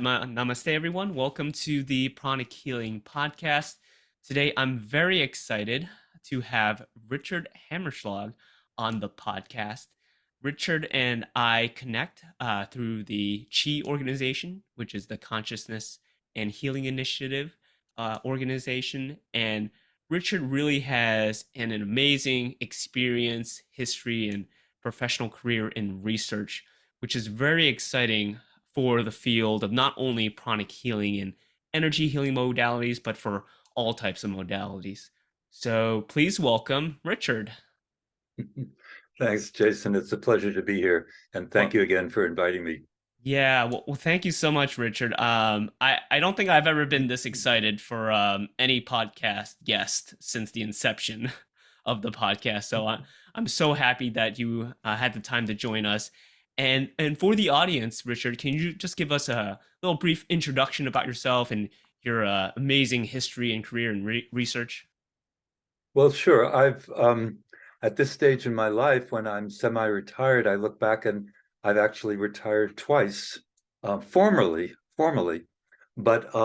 Namaste, everyone. Welcome to the Pranic Healing Podcast. Today, I'm very excited to have Richard Hammerschlag on the podcast. Richard and I connect through the Chi organization, which is the Consciousness and Healing Initiative organization. And Richard really has an amazing experience, history, and professional career in research, which is very exciting for the field of not only pranic healing and energy healing modalities, but for all types of modalities. So please welcome Richard. Thanks, Jason. It's a pleasure to be here. And thank Well, you again for inviting me. yeah, well, thank you so much, Richard. I don't think I've ever been this excited for any podcast guest since the inception of the podcast. So I'm so happy that you had the time to join us. And for the audience, Richard, can you just give us a little brief introduction about yourself and your amazing history and career in research? Well, sure. I've at this stage in my life, when I'm semi-retired, I look back and I've actually retired twice, formally. But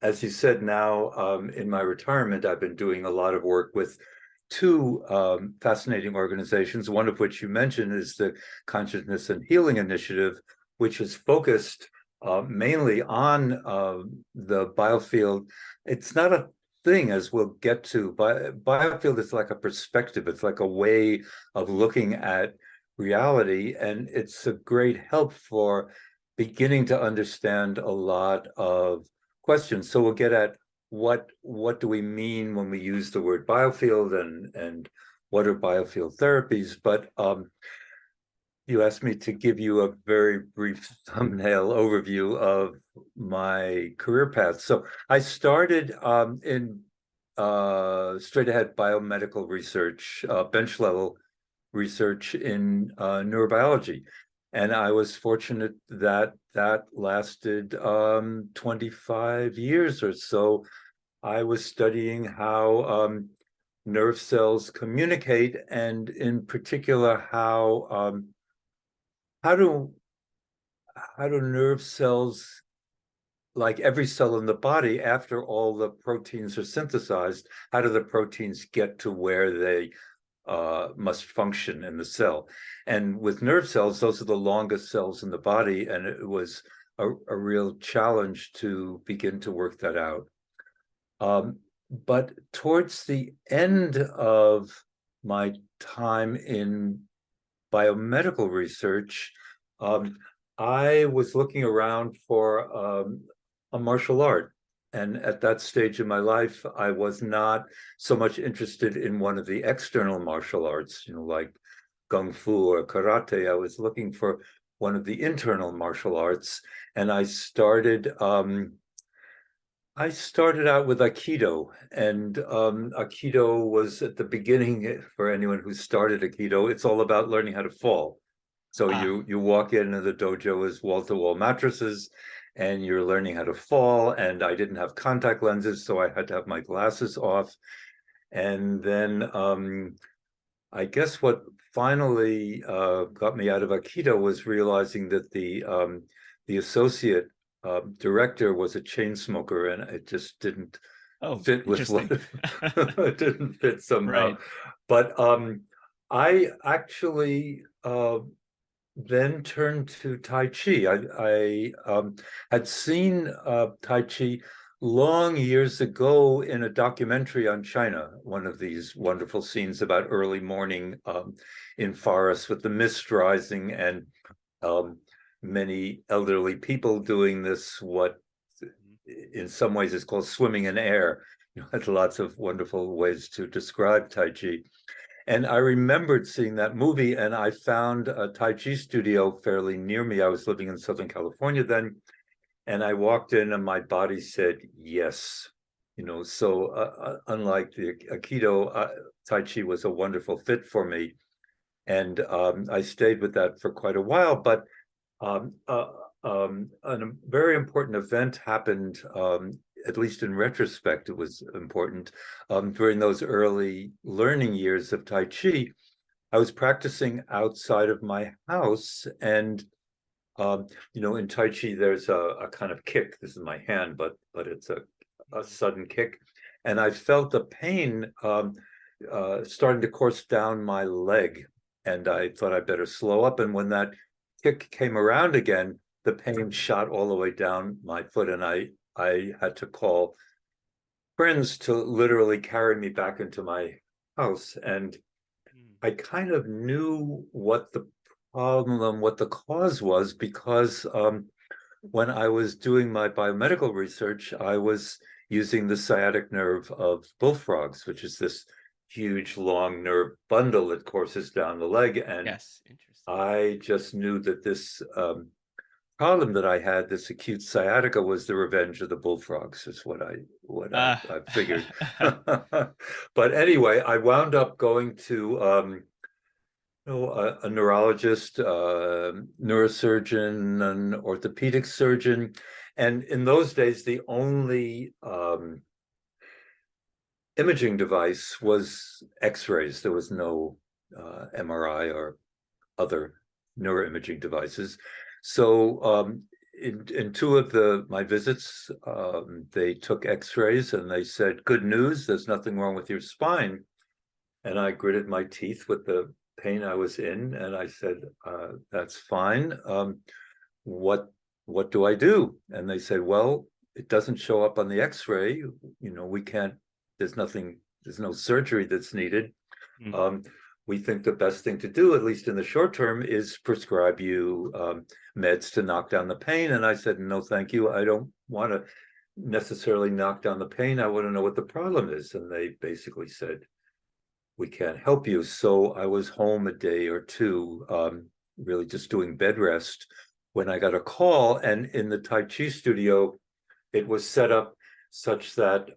as you said, now in my retirement, I've been doing a lot of work with two fascinating organizations, one of which you mentioned is the Consciousness and Healing Initiative, which is focused mainly on the biofield. It's not a thing, as we'll get to, biofield is like a perspective. It's like a way of looking at reality, and it's a great help for beginning to understand a lot of questions. So we'll get at what do we mean when we use the word biofield, and what are biofield therapies. But you asked me to give you a very brief thumbnail overview of my career path. So I started in straight ahead biomedical research, bench level research in neurobiology. And I was fortunate that that lasted 25 years or so. I was studying how nerve cells communicate, and in particular how do nerve cells, like every cell in the body, after all the proteins are synthesized, how do the proteins get to where they must function in the cell? And with nerve cells, those are the longest cells in the body, and it was a real challenge to begin to work that out. But towards the end of my time in biomedical research, I was looking around for a martial art. And at that stage in my life, I was not so much interested in one of the external martial arts, like Kung Fu or karate. I was looking for one of the internal martial arts. And I started out with Aikido, and Aikido was at the beginning, for anyone who started Aikido, it's all about learning how to fall. So Ah, you walk in and the dojo is wall-to-wall mattresses, and you're learning how to fall. And I didn't have contact lenses, so I had to have my glasses off. And then I guess what finally got me out of Aikido was realizing that the associate director was a chain smoker, and it just didn't oh, fit with what interesting. it didn't fit somehow. Right. But I actually then turned to Tai Chi. I had seen Tai Chi long years ago in a documentary on China, one of these wonderful scenes about early morning in forests with the mist rising, and um, many elderly people doing this, what in some ways is called swimming in air. Had lots of wonderful ways to describe Tai Chi. And I remembered seeing that movie, and I found a Tai Chi studio fairly near me. I was living in Southern California then, and I walked in and my body said yes. So unlike the Aikido, Tai Chi was a wonderful fit for me. And I stayed with that for quite a while. But um, uh, a very important event happened, at least in retrospect, it was important. During those early learning years of Tai Chi, I was practicing outside of my house, and In Tai Chi, there's a kind of kick. This is my hand, but it's a sudden kick. And I felt the pain starting to course down my leg. And I thought I better slow up. And when that kick came around again, the pain shot all the way down my foot. And I had to call friends to literally carry me back into my house. And I kind of knew what the problem, what the cause was, because when I was doing my biomedical research, I was using the sciatic nerve of bullfrogs, which is this huge, long nerve bundle that courses down the leg. And Yes, interesting. I just knew that this problem that I had, this acute sciatica, was the revenge of the bullfrogs, is what I figured. But anyway, I wound up going to a neurologist, neurosurgeon, an orthopedic surgeon. And in those days, the only imaging device was X-rays. There was no MRI or other neuroimaging devices. So in two of my visits, they took X-rays and they said, "Good news, there's nothing wrong with your spine." And I gritted my teeth with the pain I was in, and I said, "That's fine. What do I do?" And they said, "Well, it doesn't show up on the X-ray. We can't. There's no surgery that's needed. Mm. Um, we think the best thing to do, at least in the short term, is prescribe you meds to knock down the pain." And I said, "No, thank you. I don't want to necessarily knock down the pain. I want to know what the problem is." And they basically said, "We can't help you." So I was home a day or two, really just doing bed rest, when I got a call. And in the Tai Chi studio, it was set up such that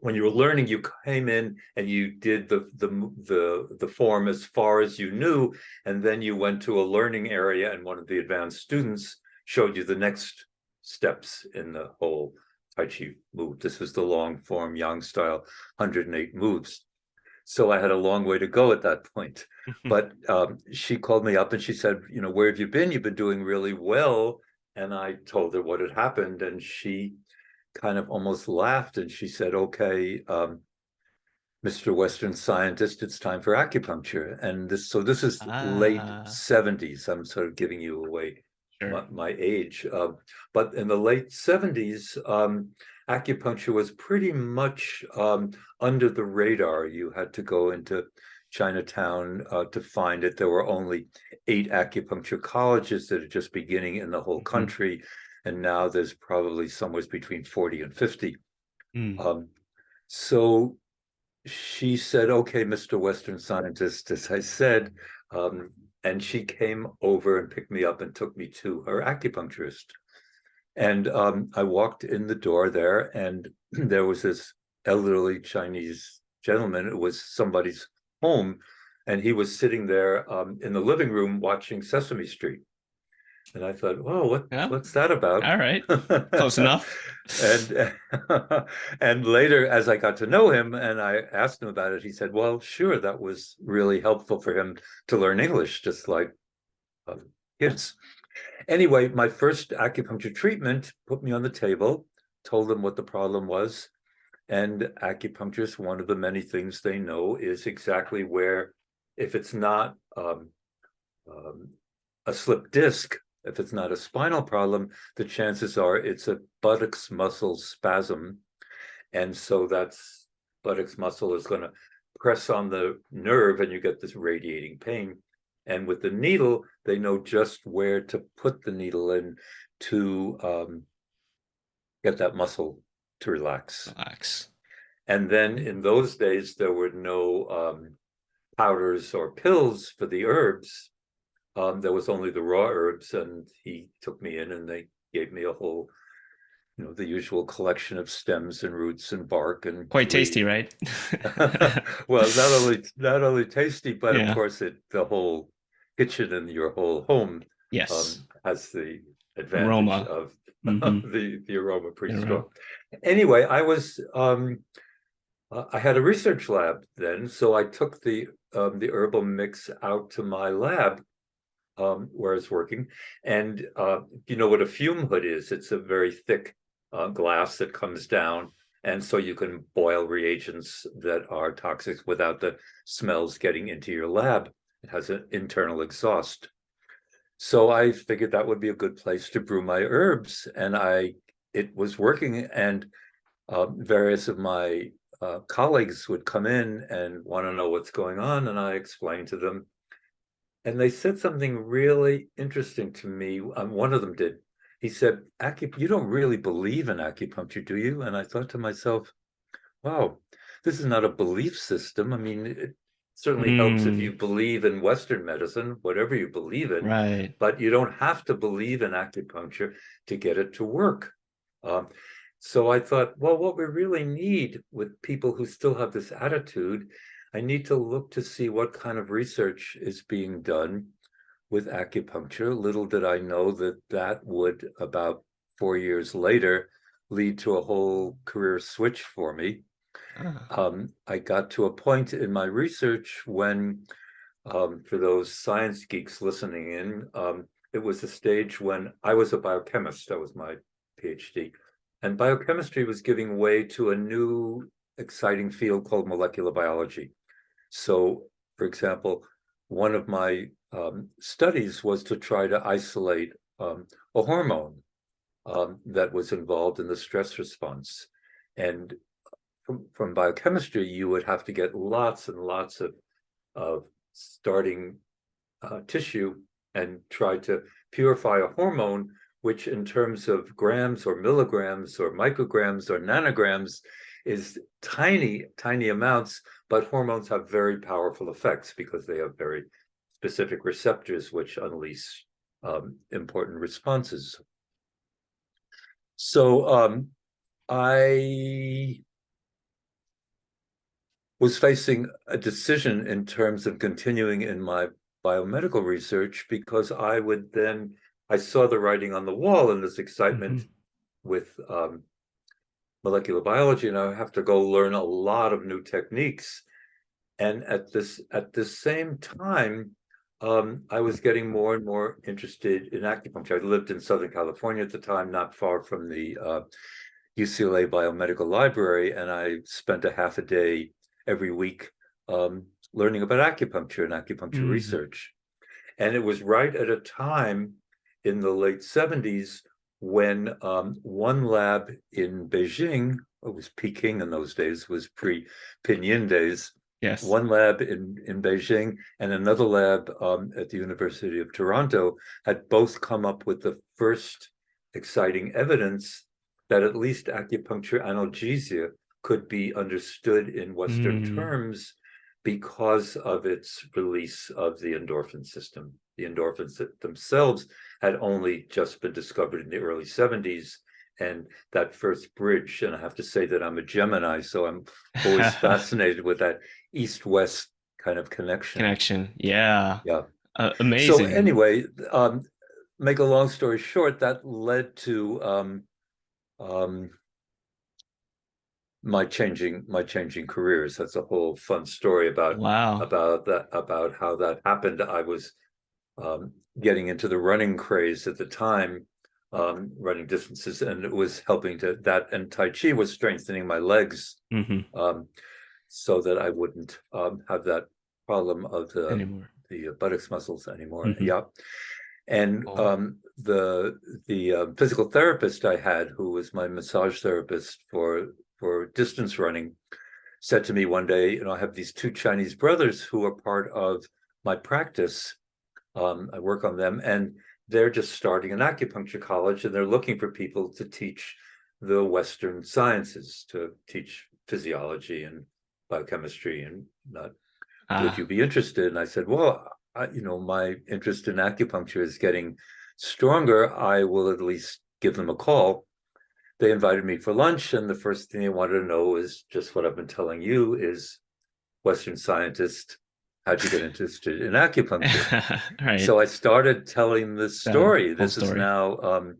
when you were learning, you came in and you did the form as far as you knew, and then you went to a learning area, and one of the advanced students showed you the next steps in the whole Tai Chi move. This was the long form Yang style, 108 moves. So I had a long way to go at that point. But she called me up and she said, "Where have you been? You've been doing really well." And I told her what had happened, and she kind of almost laughed, and she said, "Okay, Mr. Western scientist, it's time for acupuncture." And this is late Ah, 70s. I'm sort of giving you away sure. my age. But in the late 70s, acupuncture was pretty much under the radar. You had to go into Chinatown to find it. There were only 8 acupuncture colleges that are just beginning in the whole Mhm. country. And now there's probably somewhere between 40 and 50. Mm. So she said, "Okay, Mr. Western scientist," as I said, and she came over and picked me up and took me to her acupuncturist. And I walked in the door there, and there was this elderly Chinese gentleman. It was somebody's home, and he was sitting there in the living room watching Sesame Street. And I thought, "Well, Yeah. what's that about?" All right. Close enough. and and later, as I got to know him and I asked him about it, he said, "Well, sure, that was really helpful for him to learn English, just like kids." Anyway, my first acupuncture treatment put me on the table, told them what the problem was, and acupuncturists, one of the many things they know is exactly where, if it's not um, a slip disc, if it's not a spinal problem, the chances are it's a buttocks muscle spasm. And so that's buttocks muscle is going to press on the nerve and you get this radiating pain. And with the needle, they know just where to put the needle in to get that muscle to relax. Relax. And then in those days, there were no powders or pills for the herbs. There was only the raw herbs, and he took me in and they gave me a whole, the usual collection of stems and roots and bark and Quite tasty, re. right? Well, not only tasty, but of Yeah. course the whole kitchen and your whole home Yes. has the advantage Aroma. of Mm-hmm. the aroma pretty Aroma. strong. Anyway, I had a research lab then, so I took the herbal mix out to my lab where I was working. And you know what a fume hood is? It's a very thick glass that comes down. And so you can boil reagents that are toxic without the smells getting into your lab. It has an internal exhaust. So I figured that would be a good place to brew my herbs. And it was working. And various of my colleagues would come in and want to know what's going on. And I explained to them, and they said something really interesting to me. One of them did. He said, you don't really believe in acupuncture, do you? And I thought to myself, wow, this is not a belief system. I mean, it certainly helps if you Mm, believe in Western medicine, whatever you believe in, right. but you don't have to believe in acupuncture to get it to work. Um, so I thought, well, what we really need with people who still have this attitude, I need to look to see what kind of research is being done with acupuncture. Little did I know that that would, about 4 years later, lead to a whole career switch for me. Ah. I got to a point in my research when, for those science geeks listening in, it was a stage when I was a biochemist. That was my PhD. And biochemistry was giving way to a new exciting field called molecular biology. So, for example, one of my studies was to try to isolate a hormone that was involved in the stress response. And from biochemistry, you would have to get lots and lots of starting tissue and try to purify a hormone, which in terms of grams or milligrams or micrograms or nanograms is tiny, tiny amounts, but hormones have very powerful effects because they have very specific receptors which unleash important responses. So I was facing a decision in terms of continuing in my biomedical research because I saw the writing on the wall and this excitement Hmm. with molecular biology, and I have to go learn a lot of new techniques. And at this same time, I was getting more and more interested in acupuncture. I lived in Southern California at the time, not far from the UCLA Biomedical Library, and I spent a half a day every week learning about acupuncture and acupuncture Hmm. research. And it was right at a time in the late 70s when one lab in Beijing, it was Peking in those days, was pre-Pinyin days, Yes. one lab in Beijing and another lab at the University of Toronto had both come up with the first exciting evidence that at least acupuncture analgesia could be understood in Western Mm. terms because of its release of the endorphin system. The endorphins themselves had only just been discovered in the early 70s. And that first bridge, and I have to say that I'm a Gemini, so I'm always fascinated with that east-west kind of connection. Connection. Yeah. Yeah. So Amazing. anyway, make a long story short, that led to um, my changing careers. That's a whole fun story Wow. about how that happened. I was getting into the running craze at the time, running distances, and it was helping to that. And Tai Chi was strengthening my legs Hmm. um, so that I wouldn't have that problem of Anymore. the buttocks muscles anymore. Hmm. Yeah, and Oh. the physical therapist I had, who was my massage therapist for distance running, said to me one day, I have these two Chinese brothers who are part of my practice. I work on them, and they're just starting an acupuncture college, and they're looking for people to teach the Western sciences, to teach physiology and biochemistry, and not. Would you Ah. be interested? And I said, well, my interest in acupuncture is getting stronger. I will at least give them a call. They invited me for lunch, and the first thing they wanted to know is just what I've been telling you: is Western scientist, how'd you get interested in acupuncture? Right. So I started telling this The story. whole This is story. now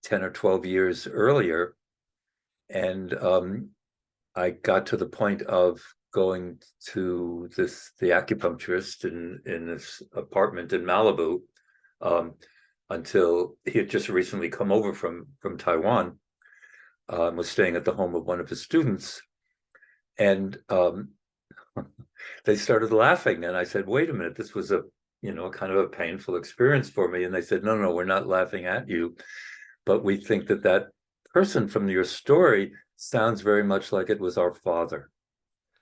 10 or 12 years earlier. And I got to the point of going to the acupuncturist in this apartment in Malibu, um, until he had just recently come over from Taiwan, was staying at the home of one of his students, and they started laughing, and I said, "Wait a minute, this was a kind of a painful experience for me." And they said, "No, no, we're not laughing at you, but we think that that person from your story sounds very much like it was our father."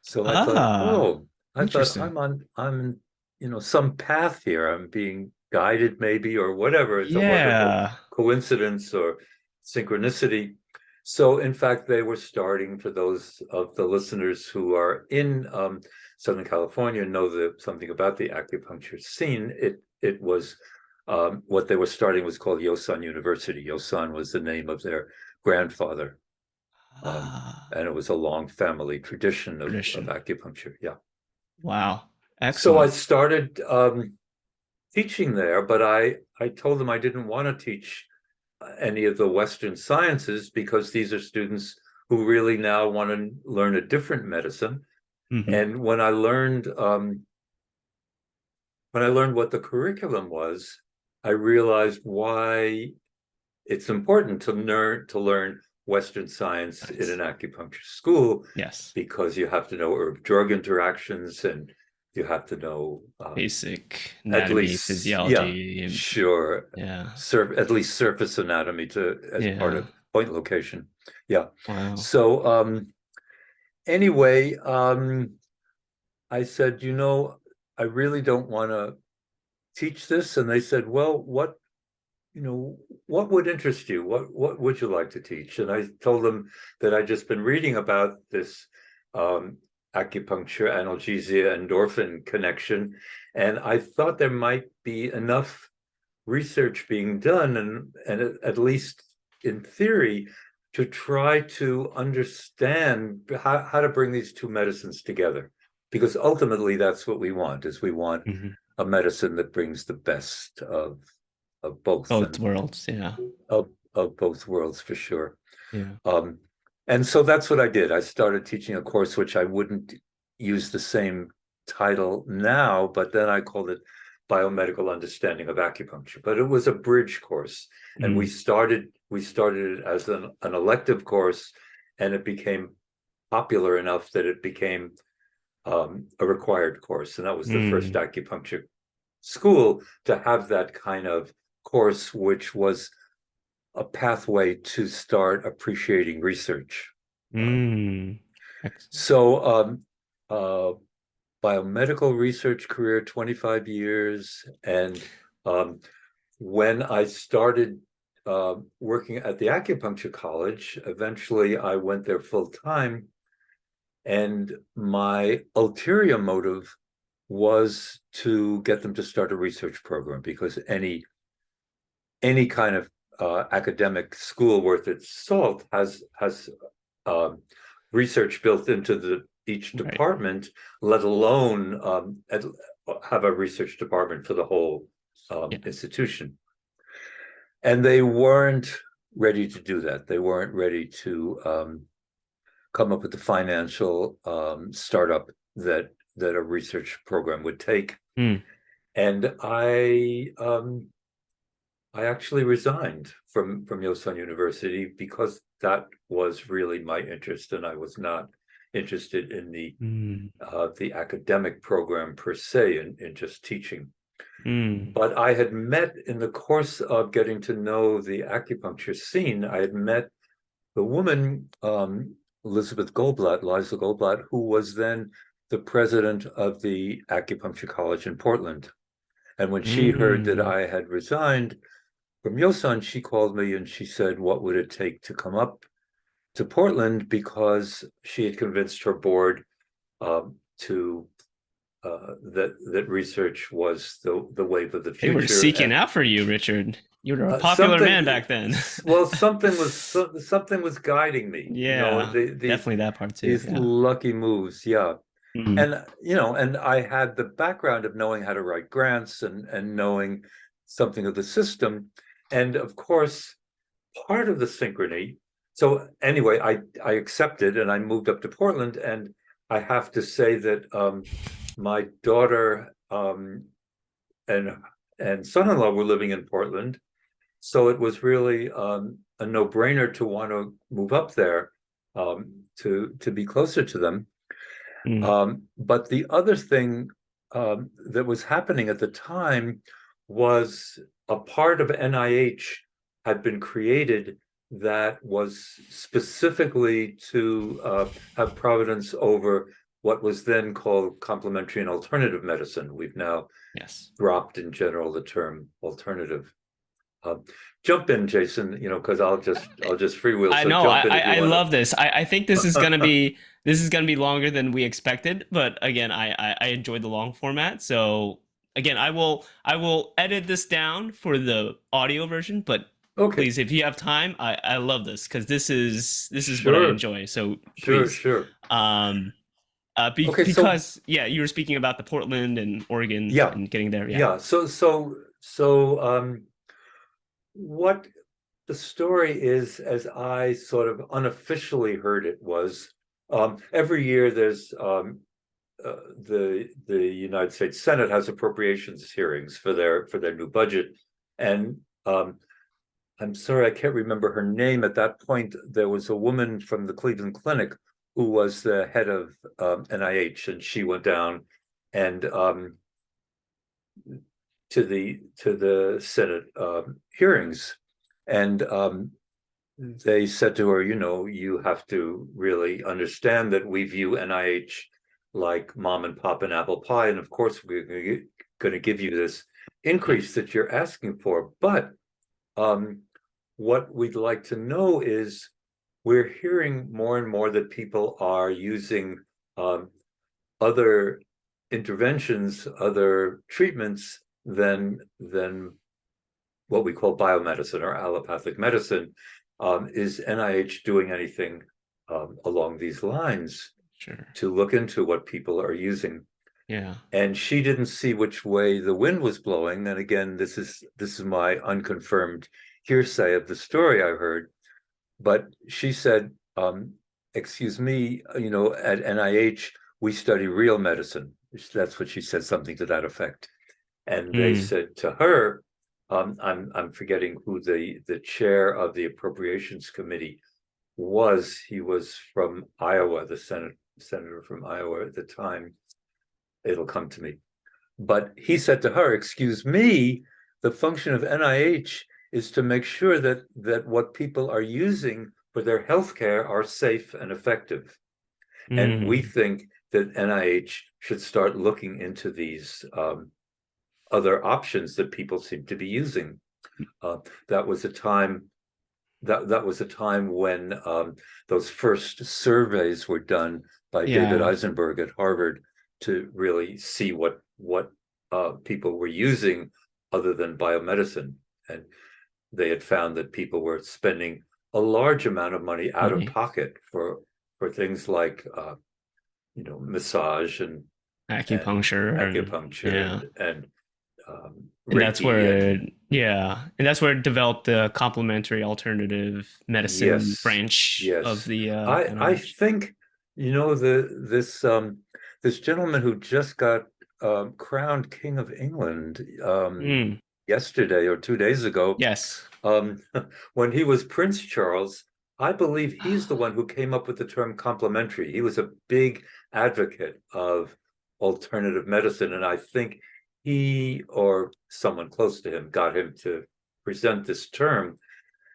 So I thought, Ah, oh, I thought interesting. I'm some path here. I'm being guided maybe, or whatever. It's a wonderful Yeah. coincidence or synchronicity. So in fact, they were starting, for those of the listeners who are in Southern California, know something about the acupuncture scene. It was what they were starting was called Yosan University. Yosan was the name of their grandfather. Um, Ah, and it was a long family tradition of tradition. acupuncture. Yeah. Wow. So I Excellent. started teaching there, but I told them I didn't want to teach any of the Western sciences, because these are students who really now want to learn a different medicine. Hmm. And when I learned what the curriculum was, I realized why it's important to learn Western science in an Nice. acupuncture school, Yes. because you have to know herb drug interactions, and you have to know Basic at anatomy, least, yeah, physiology. sure, Yeah. at least surface anatomy to as part Yeah. of point location. Yeah. Wow. So anyway, I said, I really don't want to teach this. And they said, well, what would interest you? What would you like to teach? And I told them that I'd just been reading about this um, acupuncture, analgesia, endorphin connection, and I thought there might be enough research being done, and at least in theory, to try to understand how to bring these two medicines together. Because ultimately, that's what we want Hmm. a medicine that brings the best of both, Both and worlds. Yeah. of both worlds, for sure. Yeah. Um, and so that's what I did. I started teaching a course which I wouldn't use the same title now, but then I called it Biomedical Understanding of Acupuncture. But it was a bridge course, and Mm. we started it as an elective course, and it became popular enough that it became a required course, and that was the first Mm. acupuncture school to have that kind of course, which was a pathway to start appreciating research. Um, Mm. Excellent. so, uh, biomedical research career, 25 years. And when I started working at the acupuncture college, eventually I went there full time. And my ulterior motive was to get them to start a research program, because any kind of academic school worth its salt has um, research built into each Right. department, let alone have a research department for the whole Yeah. institution. And they weren't ready to do that. They weren't ready to come up with the financial startup that a research program would take. Mm. And I actually resigned from Yosan University, because that was really my interest, and I was not interested in Mm. the academic program per se, in just teaching. Mm. But I had met, in the course of getting to know the acupuncture scene, I had met the woman, Elizabeth Goldblatt, Liza Goldblatt, who was then the president of the Acupuncture College in Portland. And when she heard that Mm. I had resigned from Yosan, she called me and she said, what would it take to come up to Portland? Because she had convinced her board to that research was the wave of the They were future. seeking And out for you, Richard. You were a popular man something back then. well, something was guiding me, Yeah. Definitely that part too. these Yeah. lucky moves. Yeah. Mm. And I had the background of knowing how to write grants, and knowing something of the system. And of course, part of the synchrony. So anyway, I accepted, and I moved up to Portland, and I have to say that my daughter and son-in-law were living in Portland, so it was really a no-brainer to want to move up there to be closer to them. Mm. But the other thing that was happening at the time was a part of NIH had been created that was specifically to have providence over what was then called complementary and alternative medicine. We've now Yes. dropped in general the term alternative. Uh, Jump in, Jason, because I'll just freewheel. I So know. jump in if you I want love this. I think this is gonna to. be longer than we expected. But again, I enjoyed the long format. So again, I will edit this down for the audio version. But Okay, please, if you have time, I love this because this is what I sure, enjoy. So sure, please, sure. um, Okay, so because yeah, you were speaking about the Portland and Oregon yeah, and getting there. Yeah. yeah. So what the story is, as I sort of unofficially heard it, was every year there's the United States Senate has appropriations hearings for their new budget, and I'm sorry, I can't remember her name. At that point, there was a woman from the Cleveland Clinic who was the head of NIH, and she went down and to the Senate hearings, and they said to her, you have to really understand that we view NIH like mom and pop and apple pie, and of course we're going to give you this Yeah. increase that you're asking for, but um, what we'd like to know is we're hearing more and more that people are using um, other interventions, other treatments than what we call biomedicine or allopathic medicine. Is NIH doing anything along these lines Sure. to look into what people are using? Yeah. And she didn't see which way the wind was blowing. And again, this is my unconfirmed hearsay of the story I heard. But she said, excuse me, at NIH, we study real medicine. That's what she said, something to that effect. And they Mm. said to her, I'm forgetting who the chair of the Appropriations Committee was. He was from Iowa, the senator from Iowa at the time. It'll come to me. But he said to her, excuse me, the function of NIH is to make sure that what people are using for their healthcare are safe and effective. And we Mm. think that NIH should start looking into these other options that people seem to be using. Uh, that was a time that was a time when those first surveys were done by David Yeah. Eisenberg at Harvard to really see what people were using other than biomedicine, and they had found that people were spending a large amount of money out of Money. pocket for things like massage and Acupuncture and acupuncture yeah. and And that's Reiki and where yeah. And that's where it developed the complementary alternative medicine yes, branch of yes. the I NIH. think this gentleman who just got crowned King of England Mm. yesterday or 2 days ago, Yes. um, when he was Prince Charles, I believe he's the one who came up with the term complementary. He was a big advocate of alternative medicine, and I think he or someone close to him got him to present this term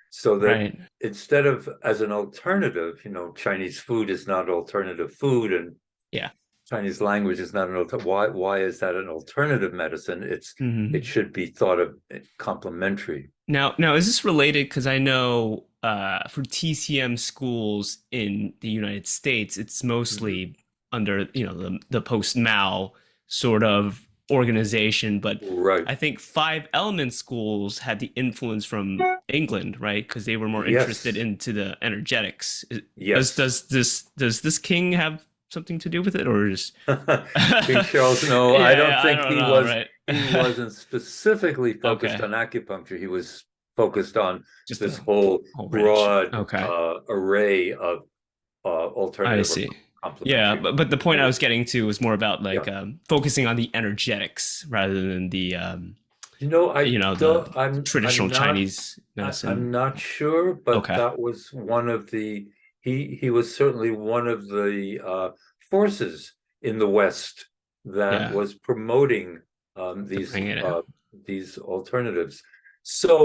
so that Right. instead of as an alternative, Chinese food is not alternative food, and Yeah. Chinese language is not an alternative. Why is that an alternative medicine? It Hmm. should be thought of complementary. Now is this related? Because I know for TCM schools in the United States, it's Mhm. mostly under the post Mao sort of organization, but Right. I think Five Element schools had the influence from England, right? Because they were more interested Yes. into the energetics. Yes. Does this king have something to do with it, or is King yeah, Charles, no, I don't yeah, I think don't know, right? he wasn't specifically focused Okay, on acupuncture. He was focused on just this a whole whole range. broad Okay, array of I alternative or see. Yeah, complementary but the point I was medicine. getting to was more about Yeah. like focusing on the energetics rather than the I the don't, traditional Chinese I'm medicine. not sure, but Okay. that was one of the, he was certainly one of the forces in the West that Yeah, was promoting to bring it in. these alternatives. So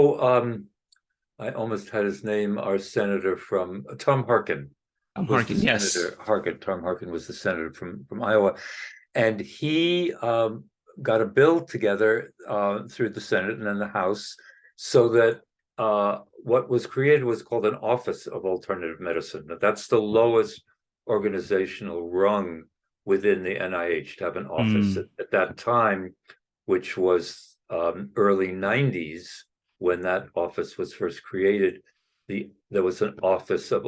I almost had his name, our senator from Tom Harkin I'm was the harking. Yes. senator. Tom Harkin was the senator from Iowa, and he got a bill together through the Senate and then the House, so that what was created was called an Office of Alternative Medicine. That's the lowest organizational rung within the NIH to have an office Mm, at that time, which was early '90s when that office was first created. There was an office of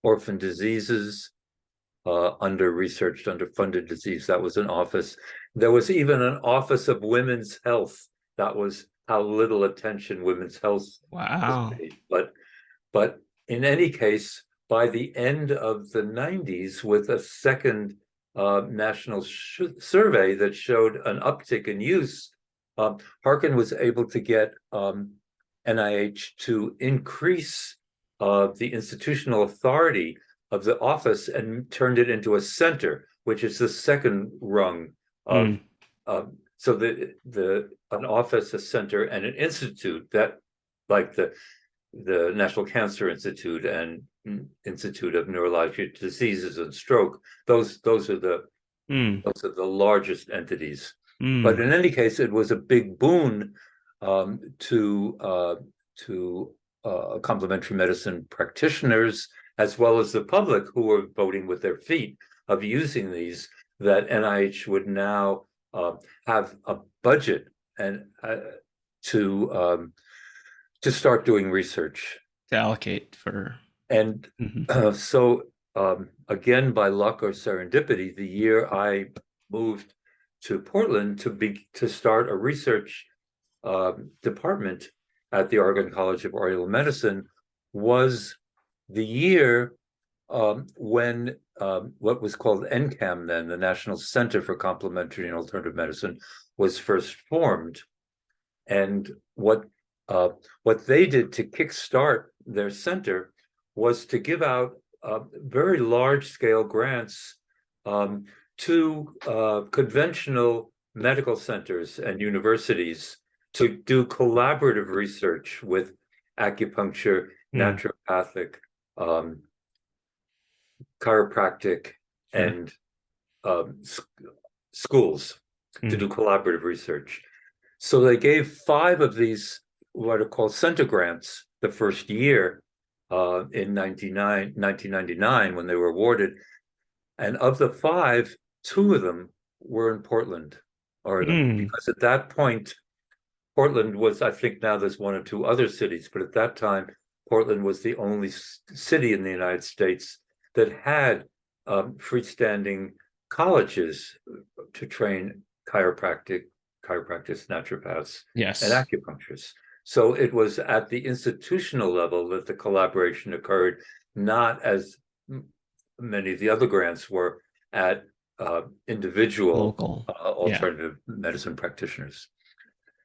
orphan diseases, under researched, underfunded disease. That was an office. There was even an office of women's health. That was how little attention women's health was wow. paid. But in any case, by the end of the '90s, with a second national survey that showed an uptick in use, Harkin was able to get NIH to increase the institutional authority of the office and turned it into a center, which is the second rung of. Mm, So the an office, a center, and an institute that, like the National Cancer Institute and Institute of Neurologic Diseases and Stroke, those are the mm, largest entities. But mm, in any case, it was a big boon to complementary medicine practitioners as well as the public who were voting with their feet of using these. That NIH would now have a budget and to start doing research. to allocate for. And Mhm. so, again, by luck or serendipity, the year I moved to Portland to start a research department at the Oregon College of Oriental Medicine was the year when what was called NCAM then, the National Center for Complementary and Alternative Medicine, was first formed. And uh, what they did to kickstart their center was to give out very large scale grants um, to conventional medical centers and universities to do collaborative research with acupuncture, Mm, naturopathic, um, chiropractic, sure. and um, schools to Mm, do collaborative research. So they gave 5 of these what are called center grants the first year in 1999 when they were awarded. And of the 5, 2 of them were in Portland, Oregon, mm, because at that point, Portland was, I think now there's 1 or 2 other cities, but at that time, Portland was the only city in the United States that had freestanding colleges to train chiropractors, naturopaths, and yes. acupuncturists. So it was at the institutional level that the collaboration occurred, not as many of the other grants were at individual Local. Yeah. alternative medicine practitioners.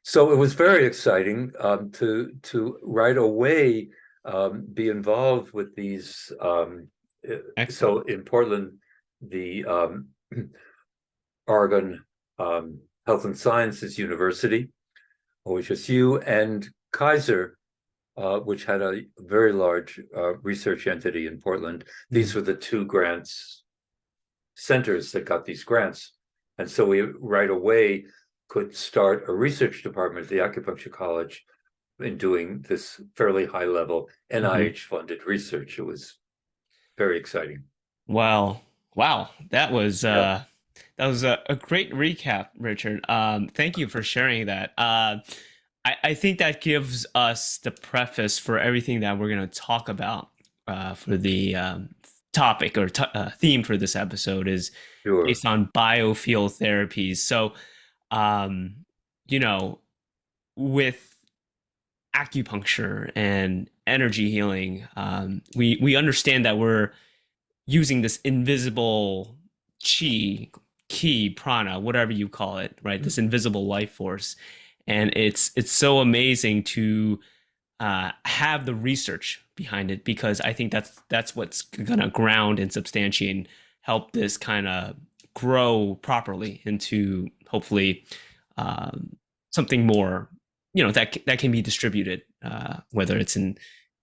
So it was very exciting to right away be involved with these. So Excellent. in Portland, the Oregon Health and Sciences University, OHSU, and Kaiser, which had a very large research entity in Portland. These Mm, were the 2 grants centers that got these grants. And so we right away could start a research department at the Acupuncture College in doing this fairly high level mhm. NIH funded research. It was very exciting. Wow. Wow. Yeah, That was a great recap, Richard. Thank you for sharing that. I think that gives us the preface for everything that we're going to talk about for the topic or theme for this episode is sure. based on biofield therapies. So, um, you know, with acupuncture and energy healing, we understand that we're using this invisible chi, ki, prana, whatever you call it, right? This invisible life force, and it's so amazing to have the research behind it, because I think that's what's gonna ground and substantiate and help this kind of grow properly into hopefully um, something more, that can be distributed, whether it's in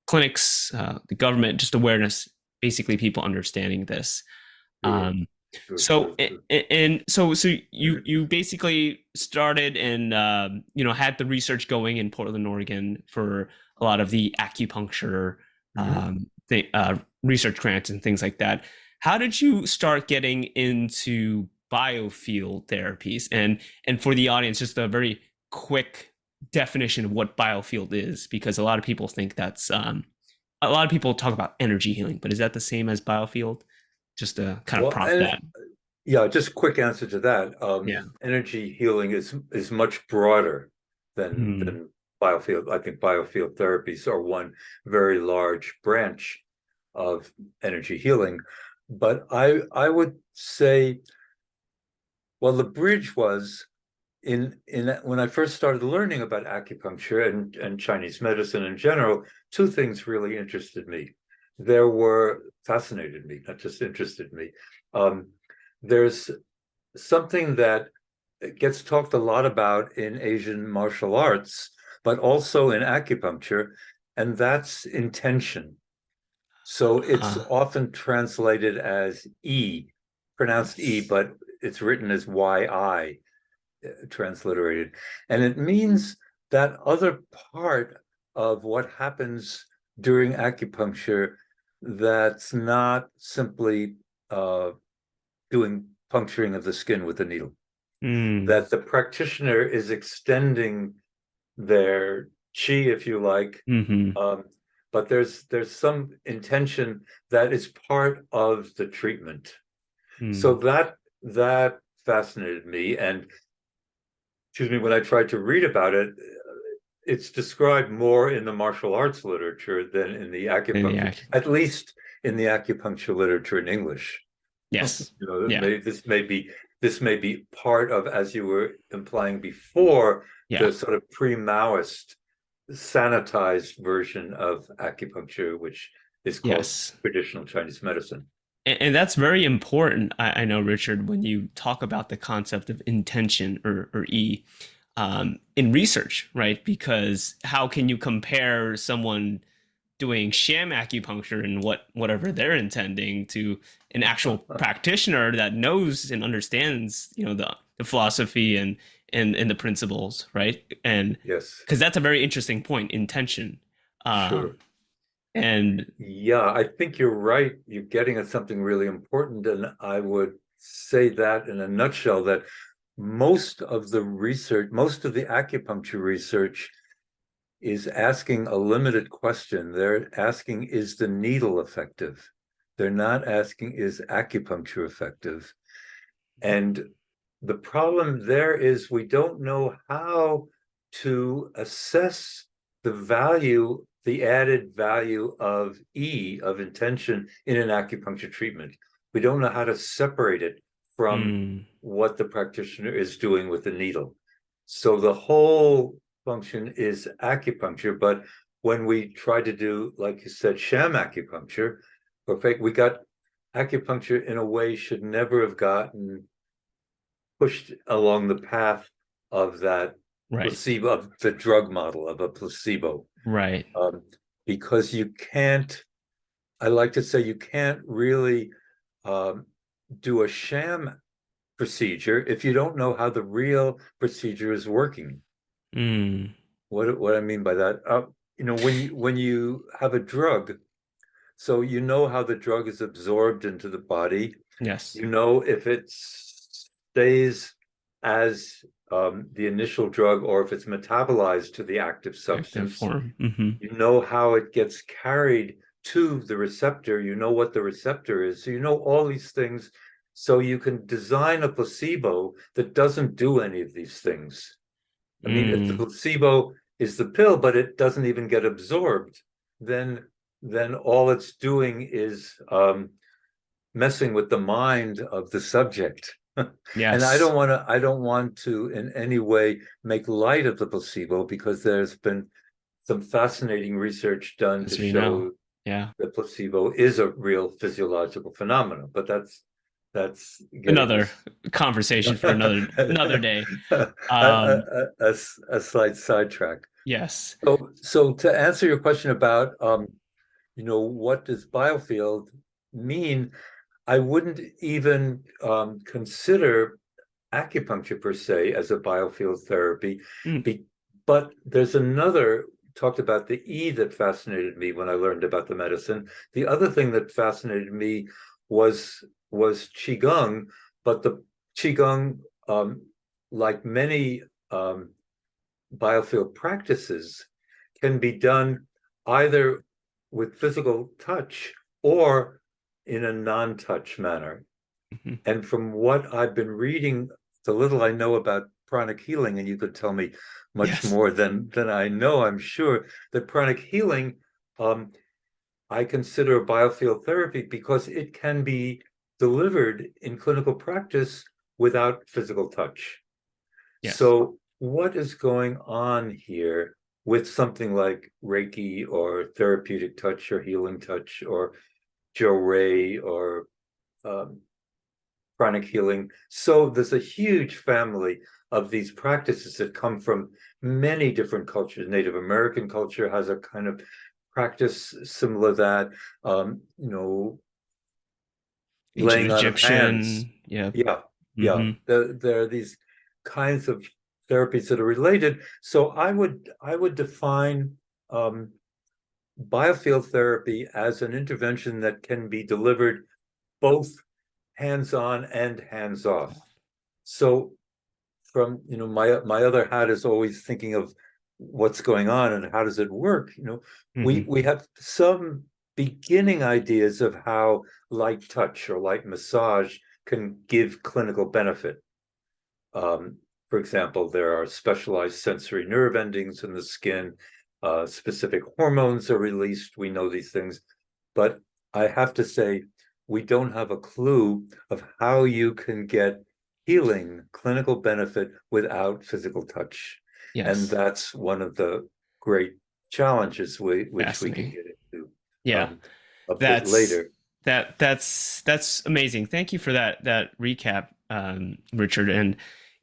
clinics, the government, just awareness, basically people understanding this. Sure, Um, sure, so sure, sure. so you basically started and had the research going in Portland, Oregon for a lot of the acupuncture Mhm. research grants and things like that. How did you start getting into biofield therapies? And for the audience, just a very quick definition of what biofield is, because a lot of people think that's a lot of people talk about energy healing, but is that the same as biofield? Just to kind of Well, prompt and that. yeah, just quick answer to that. Yeah. Energy healing is much broader Hmm. than biofield. I think biofield therapies are one very large branch of energy healing. But I would say, well, the bridge was in when I first started learning about acupuncture and Chinese medicine in general, two things really interested me. There were fascinated me, not just interested me. Um, there's something that gets talked a lot about in Asian martial arts, but also in acupuncture, and that's intention. So it's Uh, often translated as E, pronounced E, yes. but it's written as YI, transliterated. And it means that other part of what happens during acupuncture that's not simply uh, doing puncturing of the skin with a needle, Mm, that the practitioner is extending their chi, if you like, mm-hmm. um, but there's some intention that is part of the treatment. So Mm, that fascinated me, and excuse me, when I tried to read about it, it's described more in the martial arts literature than in the and the acupuncture, at least in the acupuncture literature in English. yes. Yeah. This may be part of, as you were implying before, Yeah. the sort of pre-Maoist sanitized version of acupuncture, which is called Yes. traditional Chinese medicine. And that's very important. I know, Richard, when you talk about the concept of intention, or E, in research, right? Because how can you compare someone doing sham acupuncture and whatever they're intending to an actual practitioner that knows and understands, the philosophy and the principles, right? And Yes, because that's a very interesting point, intention. sure. And Yeah, I think you're right. You're getting at something really important. And I would say that in a nutshell, that most of the research, most of the acupuncture research is asking a limited question. They're asking, is the needle effective? They're not asking, is acupuncture effective? And the problem there is we don't know how to assess the value, the added value of E, of intention, in an acupuncture treatment. We don't know how to separate it from mm, what the practitioner is doing with the needle. So the whole function is acupuncture, but when we try to do, like you said, sham acupuncture, or fake, we got acupuncture in a way should never have gotten pushed along the path of that right, placebo, of the drug model of a placebo, right. um, because you can't. I like to say you can't really um, do a sham procedure if you don't know how the real procedure is working. Mm, What I mean by that, when you have a drug, so you know how the drug is absorbed into the body. yes. You know if it stays as the initial drug or if it's metabolized to the active Active substance. form. Hmm. You know how it gets carried to the receptor. You know what the receptor is. So you know all these things. So you can design a placebo that doesn't do any of these things. I mean, if the Mm, placebo is the pill, but it doesn't even get absorbed, then all it's doing is messing with the mind of the subject. And Yes. I don't want to in any way make light of the placebo, because there's been some fascinating research done to As we know. show Yeah. that placebo is a real physiological phenomenon, but that's getting Another us conversation for another day. a, Um, a slight sidetrack. yes. So to answer your question about what does biofield mean, I wouldn't even consider acupuncture per se as a biofield therapy, Mm, be, but there's another talked about the E that fascinated me when I learned about the medicine. The other thing that fascinated me was qigong, but the qigong, like many biofield practices, can be done either with physical touch or in a non-touch manner. mhm. And from what I've been reading, the little I know about pranic healing, and you could tell me much Yes. more than I know, I'm sure that pranic healing, um, I consider a biofield therapy because it can be delivered in clinical practice without physical touch. Yes. So what is going on here with something like Reiki or therapeutic touch or healing touch or Joe Ray or um, chronic healing? So there's a huge family of these practices that come from many different cultures. Native American culture has a kind of practice similar to that. Ancient Laying on of hands. Egyptian. Yeah. Yeah, yeah. Hmm. There are these kinds of therapies that are related. So I would define um, biofield therapy as an intervention that can be delivered both hands-on and hands-off. So from my other hat is always thinking of what's going on and how does it work. Hmm. We have some beginning ideas of how light touch or light massage can give clinical benefit. um, for example, there are specialized sensory nerve endings in the skin. Specific hormones are released. We know these things, but I have to say, we don't have a clue of how you can get healing, clinical benefit without physical touch. And Yes. that's one of the great challenges which we can Fascinating. get into Yeah. um, a bit That's later. that's amazing. Thank you for that recap, Richard. And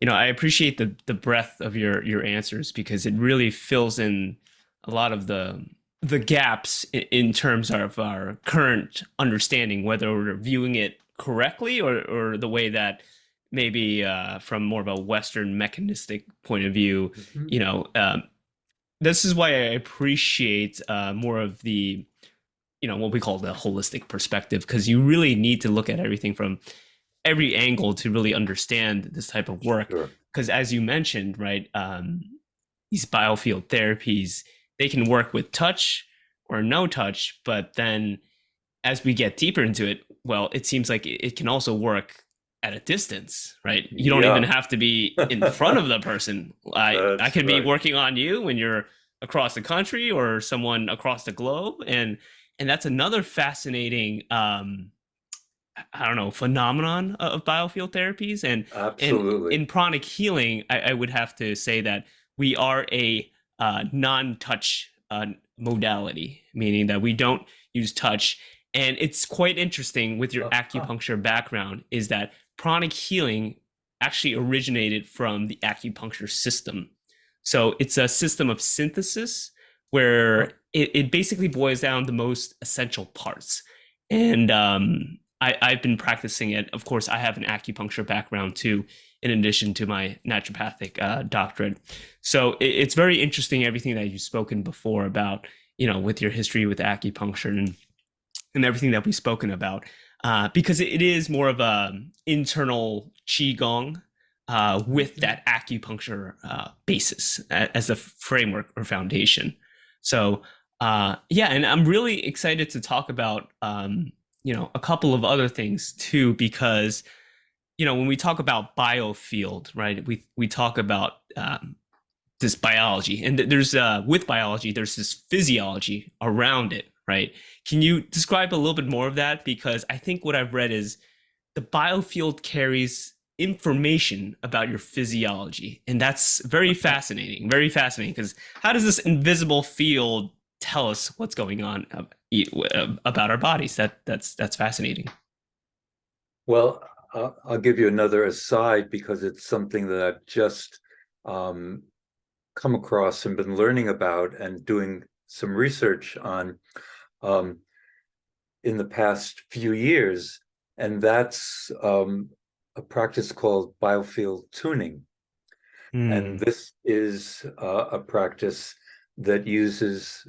I appreciate the breadth of your answers because it really fills in a lot of the gaps in terms of our current understanding, whether we're viewing it correctly or the way that maybe from more of a Western mechanistic point of view. Mhm. You know, this is why I appreciate more of the what we call the holistic perspective because you really need to look at everything from every angle to really understand this type of work Sure. because as you mentioned right these biofield therapies they can work with touch or no touch but then as we get deeper into it well it seems like it can also work at a distance right you don't even Yeah. have to be in front of the person I That's could be right. working on you when you're across the country or someone across the globe and that's another fascinating I don't know phenomenon of biofield therapies and Absolutely. in pranic healing I would have to say that we are a non-touch modality meaning that we don't use touch and it's quite interesting with your Uh-huh. acupuncture background is that pranic healing actually originated from the acupuncture system so it's a system of synthesis where it basically boils down the most essential parts and I've been practicing it. Of course, I have an acupuncture background too, in addition to my naturopathic doctorate. So it's very interesting everything that you've spoken before about, with your history with acupuncture and everything that we've spoken about, because it is more of a internal qigong with Mhm. that acupuncture basis as a framework or foundation. So yeah, and I'm really excited to talk about a couple of other things too, because when we talk about biofield, right, we talk about this biology, and there's with biology, there's this physiology around it, right? Can you describe a little bit more of that? Because I think what I've read is the biofield carries information about your physiology. And that's very fascinating, because how does this invisible field tell us what's going on about our bodies? That's fascinating. Well, I'll give you another aside because it's something that I've just um, come across and been learning about and doing some research on um, in the past few years, and that's a practice called biofield tuning. And Hmm. this is a practice that uses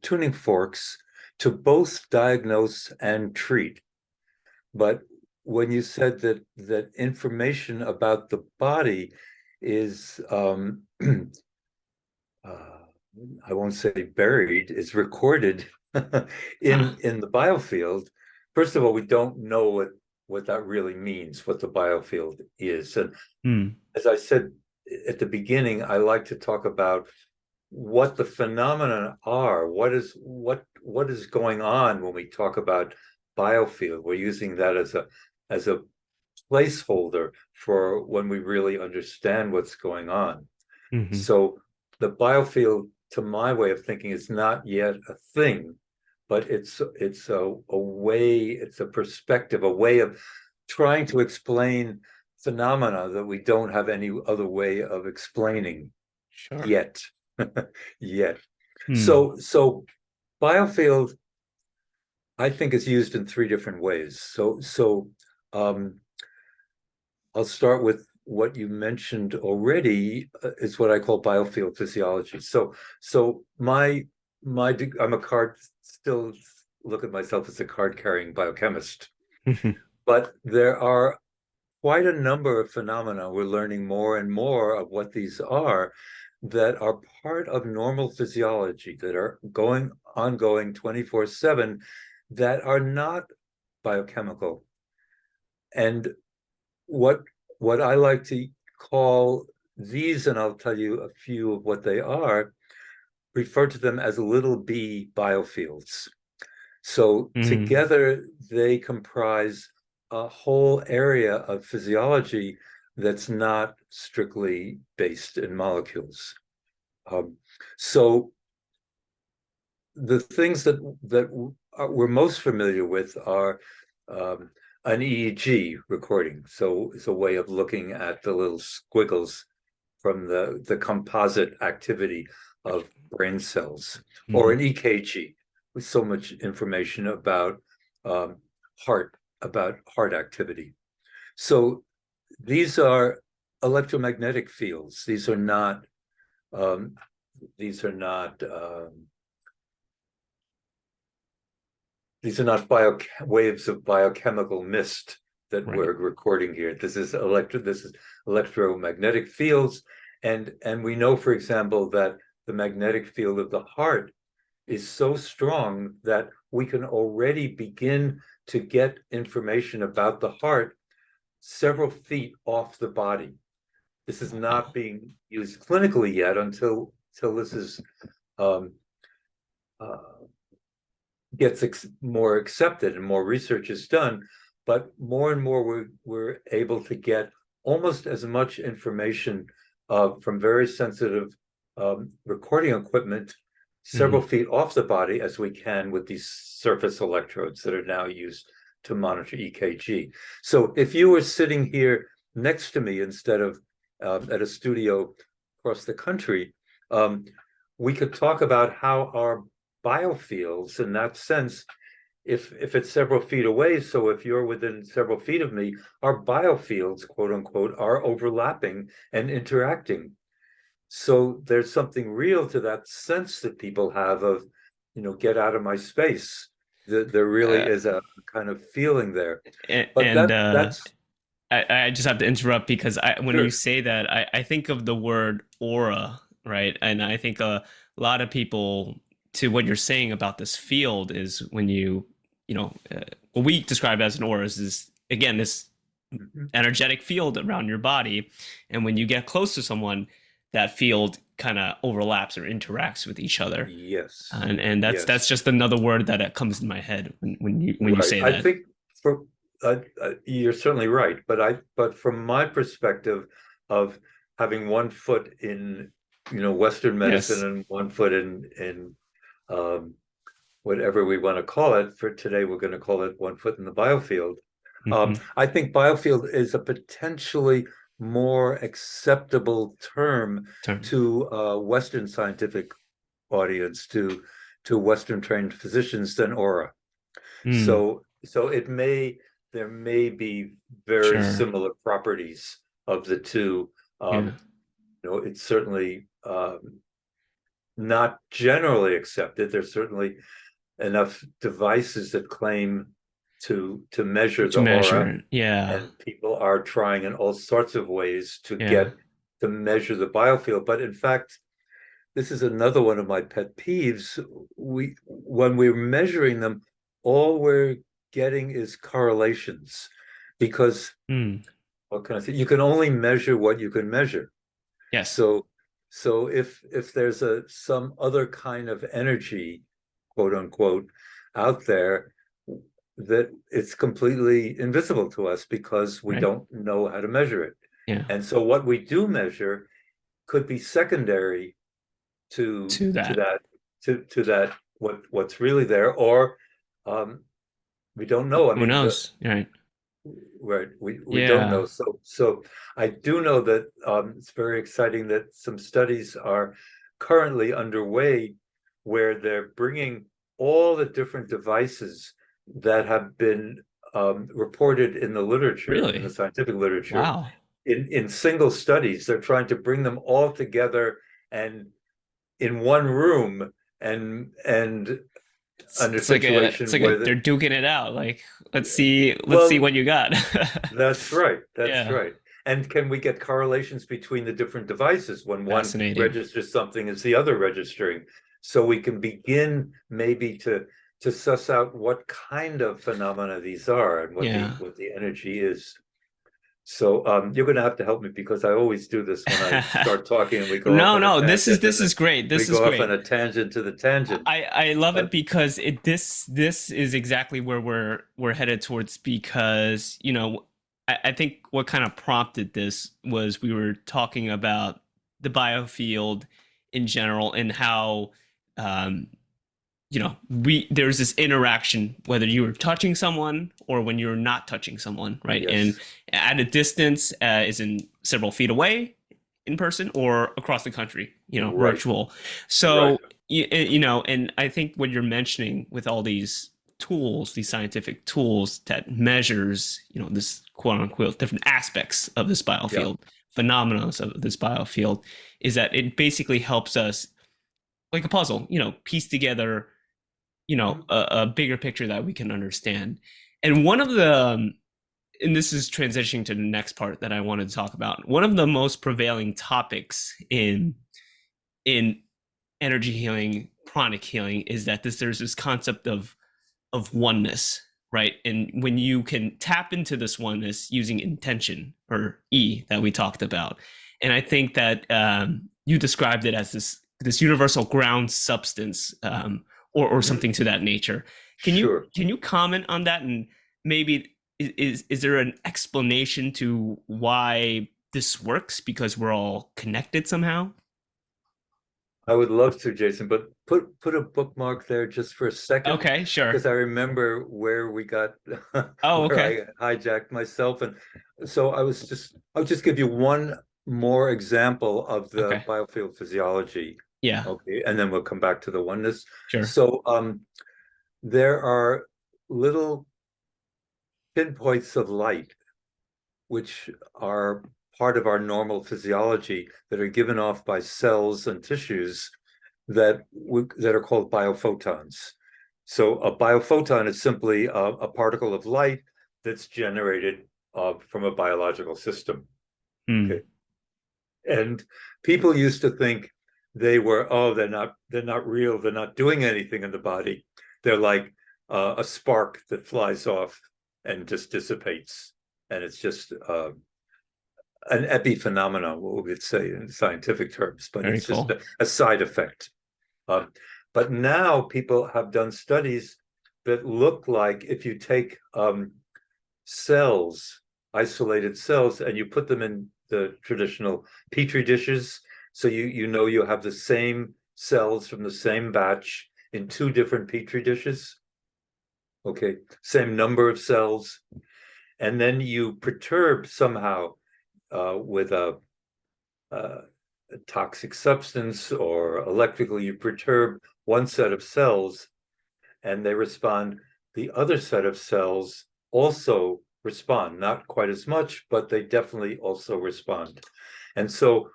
tuning forks to both diagnose and treat. But when you said that information about the body is I won't say buried, is recorded Huh. in the biofield. First of all, we don't know what that really means, what the biofield is. And Hmm. as I said at the beginning, I like to talk about what the phenomena are. What is going on when we talk about biofield? We're using that as a placeholder for when we really understand what's going on. Hmm. So the biofield, to my way of thinking, is not yet a thing, but it's a way, it's a perspective, a way of trying to explain phenomena that we don't have any other way of explaining Sure. yet. Yet. Hmm. So biofield, I think, is used in three different ways. Um, I'll start with what you mentioned already, is what I call biofield physiology. So I'm a card, still look at myself as a card carrying biochemist, but there are quite a number of phenomena. We're learning more and more of what these are that are part of normal physiology, that are ongoing 24/7, that are not biochemical. And what what I like to call these, and I'll tell you a few of what they are, refer to them as little b biofields. So Hmm. together they comprise a whole area of physiology that's not strictly based in molecules. Um, so the things that we're most familiar with are um, an EEG recording. So it's a way of looking at the little squiggles from the composite activity of brain cells, or Hmm. an EKG with so much information um, heart about heart activity. So these are electromagnetic fields. Um, these are not these are not waves of biochemical mist that Right. we're recording here. This is electromagnetic fields, and we know, for example, that the magnetic field of the heart is so strong that we can already begin to get information about the heart several feet off the body. This is not Wow. being used clinically yet until this is um, uh, gets more accepted and more research is done, but more and more we're able to get almost as much information from very sensitive recording equipment several Hmm. feet off the body as we can with these surface electrodes that are now used to monitor EKG. So if you were sitting here next to me instead of at a studio across the country, um, we could talk about how our biofields in that sense, if it's several feet away, so if you're within several feet of me, our biofields, quote unquote, are overlapping and interacting. So there's something real to that sense that people have of, get out of my space. There really Uh, is a kind of feeling there. But and that's I just have to interrupt, because when you sure. say that, I think of the word aura, right? And I think a lot of people, to what you're saying about this field, is when what we describe as an aura is this, again, this Mhm. energetic field around your body. And when you get close to someone, that field kind of overlaps or interacts with each other. Yes, And that's yes, just another word that comes in my head when you right. say I that. think for you're certainly right, but from my perspective of having one foot in Western medicine Yes. and one foot in um, whatever we want to call it. For today, we're going to call it one foot in the biofield. Hmm. I think biofield is a potentially more acceptable term Term. to Western scientific audience, to Western trained physicians than aura. Mm, So there may be very sure. similar properties of the two. Yeah. It's certainly not generally accepted. There's certainly enough devices that claim to measure To the aura, measure. Yeah. and people are trying in all sorts of ways to Yeah. get to measure the biofield. But in fact, this is another one of my pet peeves. When we're measuring them, all we're getting is correlations, because Mm, what can I say? You can only measure what you can measure. yes. So if there's some other kind of energy, quote unquote, out there, that it's completely invisible to us because we Right. don't know how to measure it. Yeah. And so what we do measure could be secondary to To to that. that to that what's really there, or um, we don't know. I Who mean, knows? Right. right, we don't Yeah. know. So I do know that it's very exciting that some studies are currently underway where they're bringing all the different devices that have been reported in the literature, in the Really? scientific literature, Wow. in single studies. They're trying to bring them all together and in one room, and under It's situation like a where they're duking it out. Like, let's see well, what you got. that's right. That's Yeah. right. And can we get correlations between the different devices when one Fascinating. registers something is the other registering? So we can begin maybe to suss out what kind of phenomena these are and Yeah. what the energy is. So you're going to have to help me, because I always do this when I start talking and we go off No, on a no, this is tangent, this and then is great. we This is go off on great. a tangent to the tangent. I love Uh, it because this is exactly where we're headed towards, because I think what kind of prompted this was we were talking about the biofield in general and how um, we there's this interaction whether you were touching someone or when you're not touching someone, right? And yes, at a distance, is in several feet away in person or across the country, right, virtual. right. So and I think what you're mentioning with all these tools, these scientific tools that measures, this quote unquote different aspects of this Yeah. biofield, phenomena of this biofield, is that it basically helps us like a puzzle, piece together Mhm. a bigger picture that we can understand. And one of the and this is transitioning to the next part that I wanted to talk about. One of the most prevailing topics in energy healing, pranic healing, is that there's this concept of oneness, right? And when you can tap into this oneness using intention, or E, that we talked about. And I think that you described it as this universal ground substance, or Mhm. something to that nature. Can you Sure. can you comment on that, and maybe is there an explanation to why this works, because we're all connected somehow? I would love to, Jason, but put a bookmark there just for a second, Okay, sure. because I remember where we got Oh, where okay. I hijacked myself. And so I'll just give you one more example of the Okay. biofield physiology. Yeah, Okay, and then we'll come back to the oneness. sure. So there are little pinpoints of light which are part of our normal physiology, that are given off by cells and tissues that are called biophotons. So a biophoton is simply a particle of light that's generated from a biological system. Hmm. Okay, and people used to think they're not real, they're not doing anything in the body. They're like a spark that flies off and just dissipates, and it's just an epiphenomenon, what we would say in scientific terms, but Very it's just cool. a side effect. Um, but now people have done studies that look like if you take cells, isolated cells, and you put them in the traditional petri dishes, so you have the same cells from the same batch in two different petri dishes. Okay, same number of cells, and then you perturb somehow with a toxic substance or electrically, you perturb one set of cells and they respond. The other set of cells also respond, not quite as much, but they definitely also respond. And so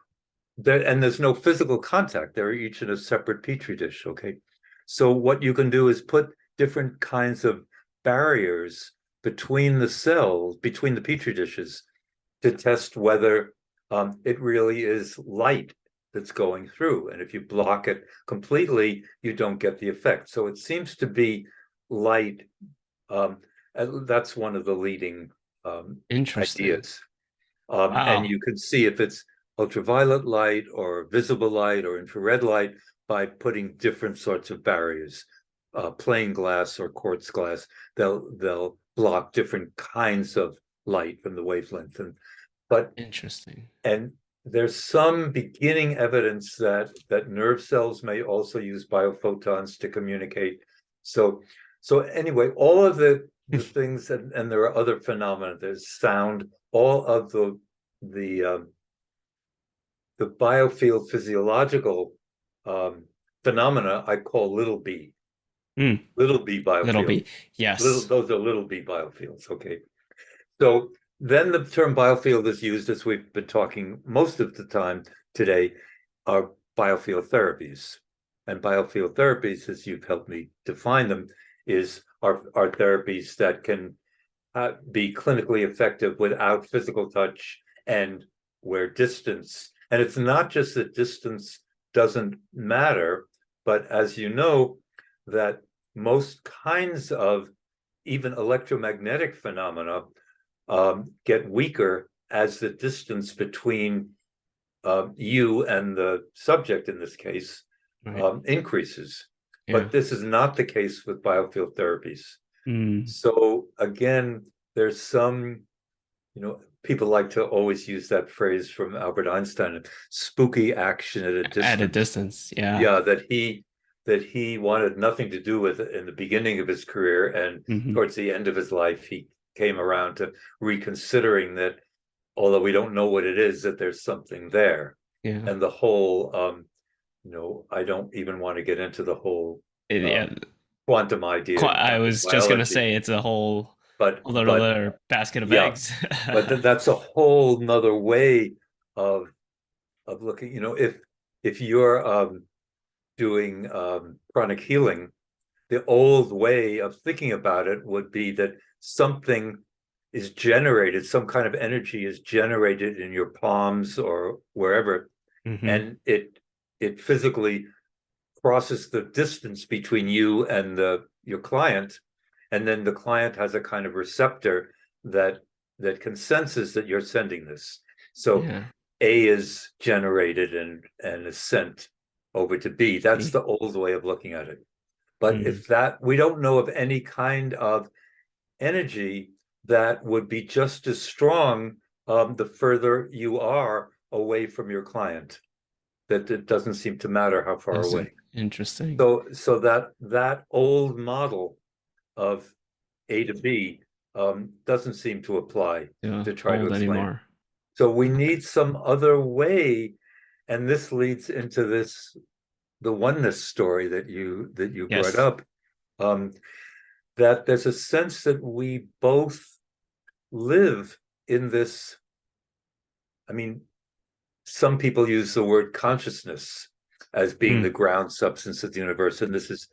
there's no physical contact. They're each in a separate petri dish. Okay. So what you can do is put different kinds of barriers between the cells, between the petri dishes, to test whether it really is light that's going through. And if you block it completely, you don't get the effect. So it seems to be light. Um, that's one of the leading Interesting. ideas. And Wow. you can see if it's ultraviolet light or visible light or infrared light by putting different sorts of barriers, plain glass or quartz glass. They'll block different kinds of light from the wavelength. But Interesting. and there's some beginning evidence that nerve cells may also use biophotons to communicate. So anyway, all of the things, and there are other phenomena. There's sound. All of the the biofield physiological phenomena I call Mm, little b little biofield. bit. Yes. Those are little b biofields. Okay. So then the term biofield is used, as we've been talking most of the time today, are biofield therapies. And biofield therapies, as you've helped me define them, are therapies that can be clinically effective without physical touch and where distance. And it's not just that distance doesn't matter, but as you know, that most kinds of even electromagnetic phenomena get weaker as the distance between you and the subject in this case Right. increases. Yeah. But this is not the case with biofield therapies. Mm. So again, there's some, people like to always use that phrase from Albert Einstein, spooky action at a At a distance. distance. Yeah. Yeah, that he wanted nothing to do with it in the beginning of his career, and Hmm. towards the end of his life, he came around to reconsidering that, although we don't know what it is, that there's something there. Yeah. And the whole, I don't even want to get into the whole Yeah. quantum idea and I quantum was just gonna biology, say it's a whole but little basket of yeah, eggs. that's a whole nother way of looking. If you're doing chronic healing, the old way of thinking about it would be that something is generated, some kind of energy is generated in your palms or wherever, Hmm. and it physically crosses the distance between you and your client, and then the client has a kind of receptor that consensus that you're sending this. So Yeah. A is generated and is sent over to B. That's See. the old way of looking at it. But Mm. if that, we don't know of any kind of energy that would be just as strong the further you are away from your client. That it doesn't seem to matter how far That's away. interesting. So that old model of A to B doesn't seem to apply Yeah. to try to Hold explain it. anymore. So we need some other way, and this leads into the oneness story that you brought Yes. up. Um, that there's a sense that we both live in this. I mean, some people use the word consciousness as being the Mm. ground substance of the universe, and this is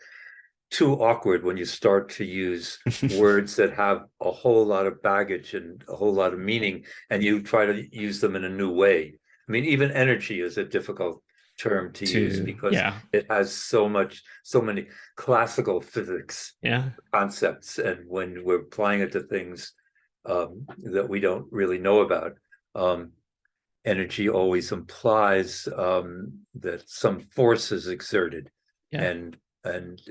too awkward when you start to use words that have a whole lot of baggage and a whole lot of meaning, and you try to use them in a new way. I mean, even energy is a difficult term to use To because yeah. it has so many classical physics Yeah. concepts, and when we're applying it to things that we don't really know about. Um, energy always implies that some force is exerted, Yeah. and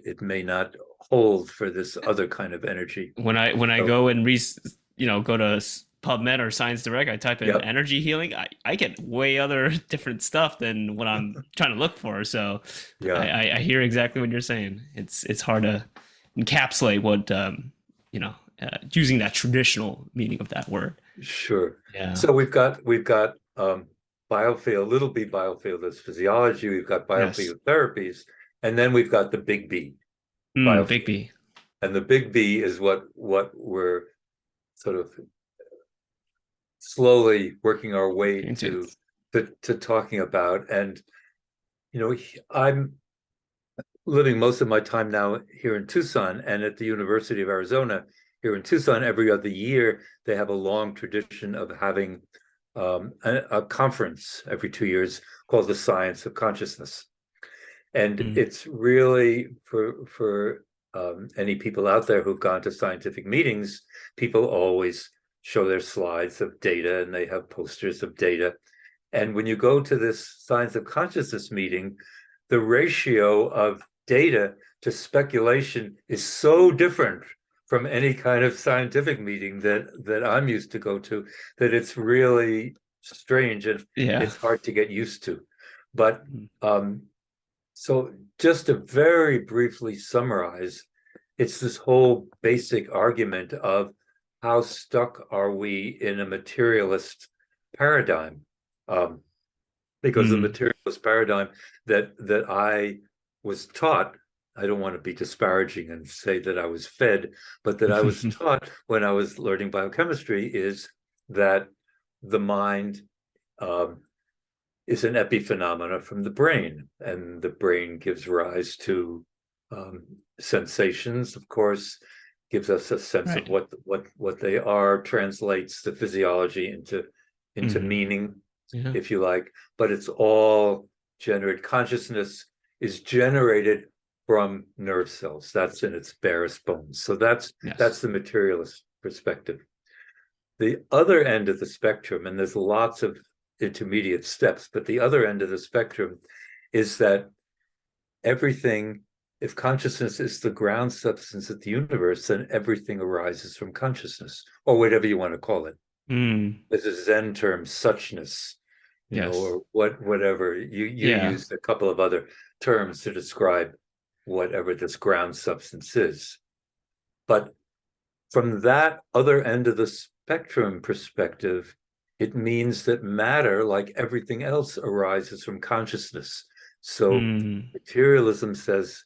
it may not hold for this other kind of energy. When I So, go and go to PubMed or Science Direct, I type in yep, energy healing. I get way other different stuff than what I'm trying to look for. So yeah, I hear exactly what you're saying. It's hard to encapsulate what using that traditional meaning of that word. sure. Yeah. So we've got biofield, little b biofield as physiology. We've got Yes. biofield therapies, and then we've got the big B Big biofield. B. And the big B is what we're sort of slowly working our way Looking into it. to talking about. And I'm living most of my time now here in Tucson, and at the University of Arizona here in Tucson, every other year they have a long tradition of having a conference every 2 years called the Science of Consciousness. And Mm, it's really for any people out there who've gone to scientific meetings, people always show their slides of data and they have posters of data. And when you go to this Science of Consciousness meeting, the ratio of data to speculation is so different from any kind of scientific meeting that I'm used to go to, that it's really strange and yeah. it's hard to get used to. But Mm, um, so just to very briefly summarize, it's this whole basic argument of how stuck are we in a materialist paradigm? Um, because the mm. materialist paradigm that I was taught, I don't want to be disparaging and say that I was fed, but that I was taught when I was learning biochemistry is that the mind um, is an epiphenomena from the brain, and the brain gives rise to um, sensations, of course, gives us a sense of Right. what they are, translates the physiology into Hmm. meaning, Yeah. if you like, but it's all generated. Consciousness is generated from nerve cells. That's in its barest bones. So that's Yes. the materialist perspective. The other end of the spectrum, and there's lots of intermediate steps, but the other end of the spectrum is that everything, if consciousness is the ground substance of the universe, then everything arises from consciousness, or whatever you want to call it. Mm. There's a Zen term, suchness, Yes. or whatever. You Yeah. used a couple of other terms to describe whatever this ground substance is. But from that other end of the spectrum perspective, it means that matter, like everything else, arises from consciousness. So Mm. materialism says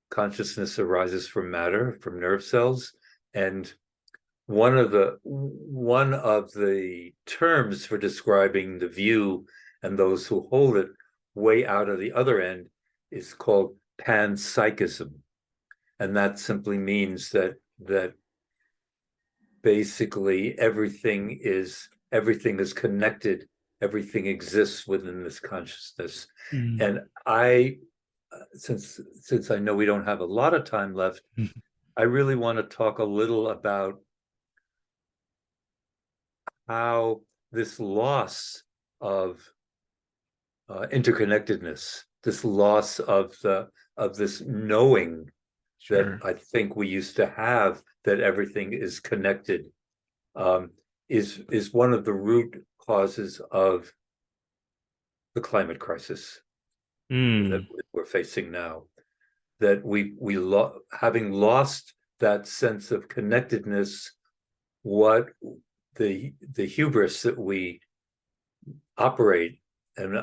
consciousness arises from matter, from nerve cells, and one of the terms for describing the view and those who hold it way out of the other end is called panpsychism, and that simply means that basically everything is connected, everything exists within this consciousness. Mm. And I since I know we don't have a lot of time left, I really want to talk a little about how this loss of interconnectedness, this loss of this knowing that Sure. I think we used to have, that everything is connected, um, is one of the root causes of the climate crisis that Mm. we're facing now. That having lost that sense of connectedness, what the hubris that we operate, and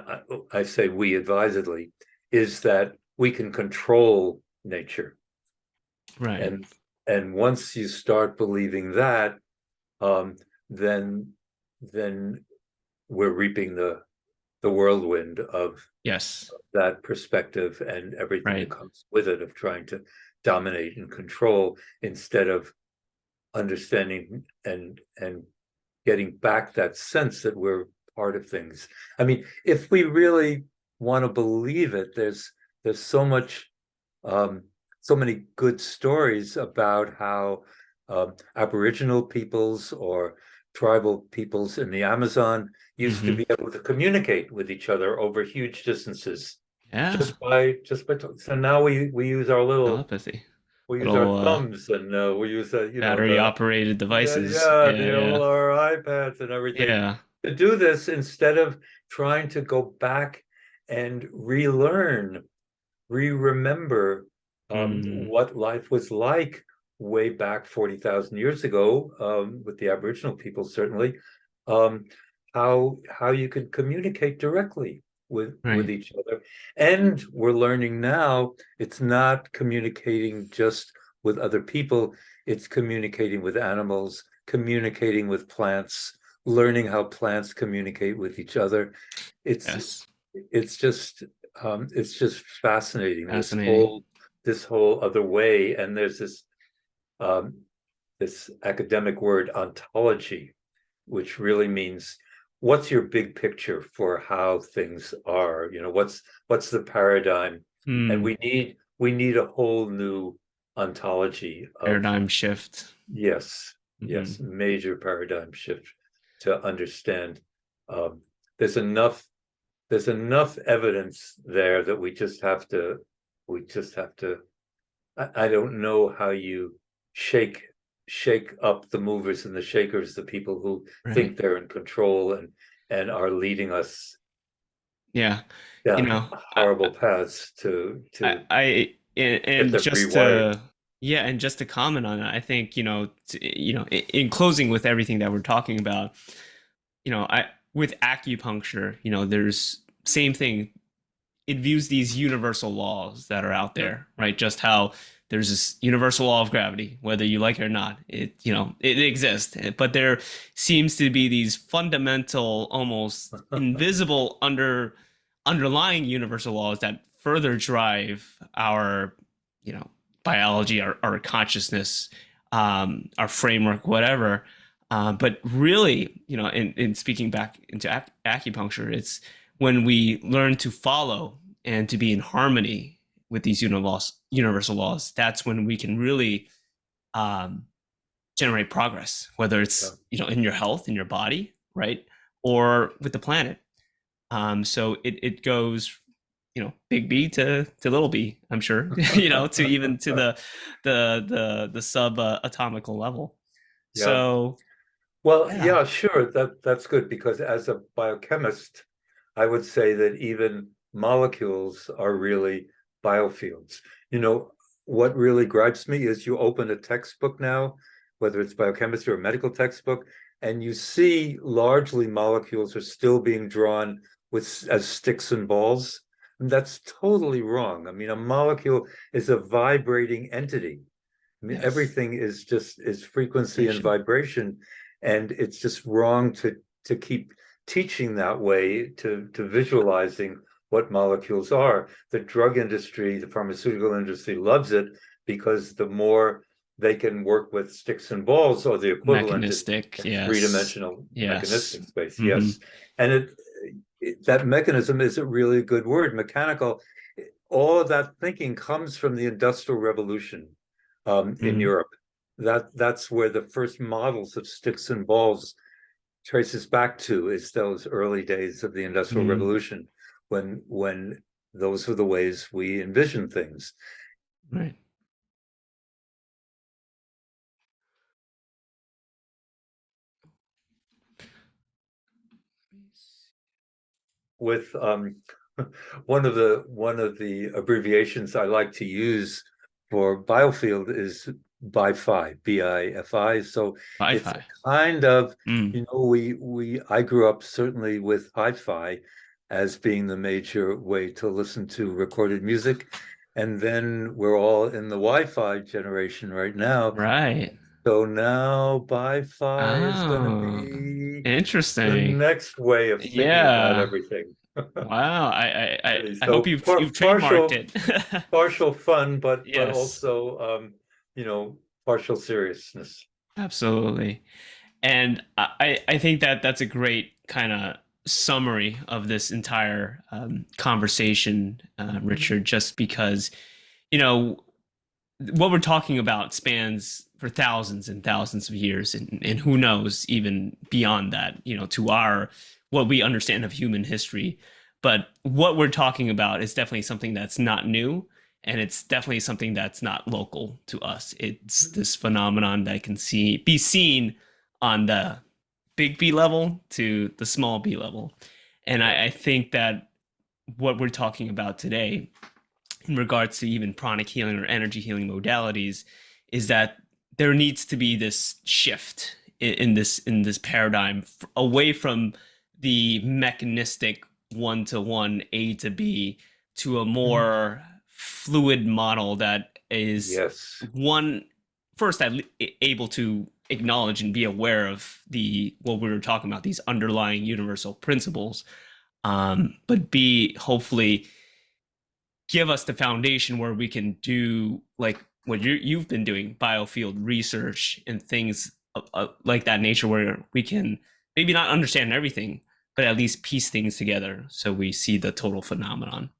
I say we advisedly, is that we can control nature, Right. and once you start believing that, um, then then we're reaping the whirlwind of Yes. that perspective and everything that Right. comes with it, of trying to dominate and control instead of understanding and getting back that sense that we're part of things. I mean, if we really want to believe it, there's so much, um, so many good stories about how Aboriginal peoples or tribal peoples in the Amazon used to Mm-hmm. be able to communicate with each other over huge distances Yeah. so now we use our little Telepathy. we use our Little thumbs and we use battery operated devices. Yeah, all yeah. our iPads and everything Yeah. to do this instead of trying to go back and relearn, re-remember Mm, what life was like way back 40,000 years ago, with the Aboriginal people, certainly, um, how you could communicate directly with right. each other. And we're learning now it's not communicating just with other people, it's communicating with animals, communicating with plants, learning how plants communicate with each other. It's Yes. it's just fascinating, Fascinating. this whole other way. And there's um, this academic word ontology, which really means what's your big picture for how things are. What's the paradigm? And Hmm. we need a whole new ontology of, Paradigm shift. yes, Hmm. yes, major paradigm shift to understand. Um, there's enough evidence there that we just have to I don't know how you shake shake up the movers and the shakers, the people who Right. think they're in control and are leading us Yeah. You down know, horrible paths to get and them just rewired. to, yeah, and just to comment on that, I think, in closing with everything that we're talking about, I with acupuncture, there's same thing. It views these universal laws that are out Yeah. there, right? Just how there's this universal law of gravity, whether you like it or not. It exists, but there seems to be these fundamental, almost invisible underlying universal laws that further drive our, you know, biology, our consciousness, our framework, whatever. But really, in speaking back into acupuncture, it's when we learn to follow and to be in harmony with these universal laws, that's when we can really um, generate progress, whether Yeah. it's in your health, in your body, right, or with the planet. So it goes, big B to little b. I'm sure, to even to the sub atomical level. Yeah. So Well, yeah, yeah, sure. That's good because as a biochemist, I would say that even molecules are really biofields. You know, what really gripes me is you open a textbook now, whether it's biochemistry or medical textbook, and you see largely molecules are still being drawn with as sticks and balls. And that's totally wrong. I mean, a molecule is a vibrating entity. I mean, yes, everything is frequency and sensation, vibration, and it's just wrong to keep teaching that way, to visualizing what molecules are. The drug industry, the pharmaceutical industry loves it because the more they can work with sticks and balls or the equivalent mechanistic, in yes, three-dimensional yes, mechanistic space. mm-hmm. Yes. And that mechanism is a really good word, mechanical. All of that thinking comes from the Industrial Revolution, in Mm-hmm. Europe. That's where the first models of sticks and balls traces back to, is those early days of the Industrial Mm-hmm. Revolution, when those were the ways we envisioned things. Right. With one of the abbreviations I like to use for Biofield is BiFi, BIFI. So it's a Wi-Fi. kind of, Mm. we I grew up certainly with hi-fi as being the major way to listen to recorded music. And then we're all in the Wi-Fi generation right now. Right. So now Bi-Fi is going to Oh, be the interesting. next way of thinking about Yeah. everything. Wow. I hope So you've trademarked partial it. partial fun, but Yes, also partial seriousness. absolutely. And I think that that's a great kind of summary of this entire conversation, Mhm. Richard, just because, you know, what we're talking about spans for thousands and thousands of years, and who knows even beyond that, to our what we understand of human history. But what we're talking about is definitely something that's not new, and it's definitely something that's not local to us. It's this phenomenon that can be seen on the big B level to the small B level. And I think that what we're talking about today in regards to even pranic healing or energy healing modalities is that there needs to be this shift in this paradigm away from the mechanistic one-to-one A to B to a more fluid model that is Yes. one first able to acknowledge and be aware of the what we were talking about, these underlying universal principles, but B, hopefully give us the foundation where we can do like what you've been doing, biofield research and things like that nature, where we can maybe not understand everything, but at least piece things together so we see the total phenomenon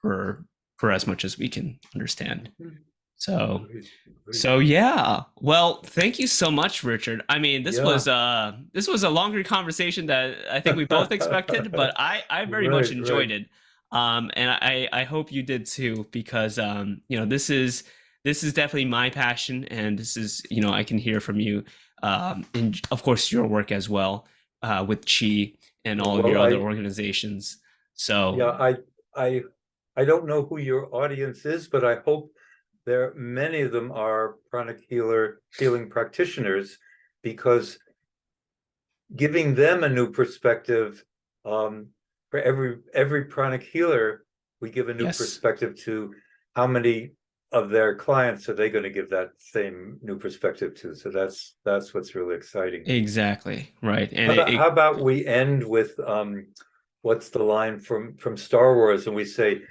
for for as much as we can understand. So Great, great. so yeah. Well, thank you so much, Richard. I mean, Yeah. this was a longer conversation that I think we both expected, but I very much Right, right. enjoyed it. And I hope you did too, because this is definitely my passion, and this is, I can hear from you, and of course your work as well, with Chi and all of Well, your other organizations. So yeah, I, I don't know who your audience is, but I hope many of them are pranic healing practitioners, because giving them a new perspective, for every pranic healer, we give a new yes. perspective to how many of their clients are they going to give that same new perspective to. So that's what's really exciting. Exactly. Right. And How about it how about we end with what's the line from Star Wars, and we say,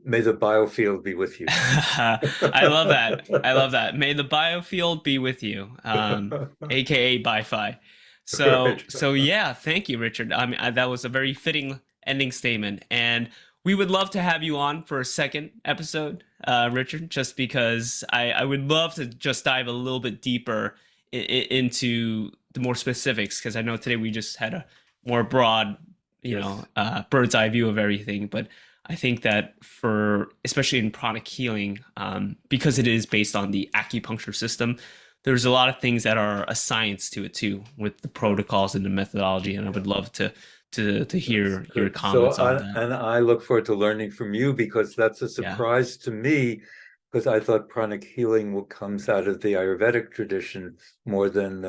may the biofield be with you. I love that. I love that. May the biofield be with you, aka Bi-Fi. Right. So yeah, thank you, Richard. I mean, that was a very fitting ending statement, and we would love to have you on for a second episode, Richard, just because I would love to just dive a little bit deeper into the more specifics, because I know today we just had a more broad, Yes. bird's eye view of everything, but I think that for especially in pranic healing, because it is based on the acupuncture system, there's a lot of things that are a science to it too, with the Yeah. protocols and the methodology. And I Yeah. would love to That's hear your good. So comments on that. I look forward to learning from you, because that's a Yeah, surprise to me, because I thought pranic healing comes out of the Ayurvedic tradition more than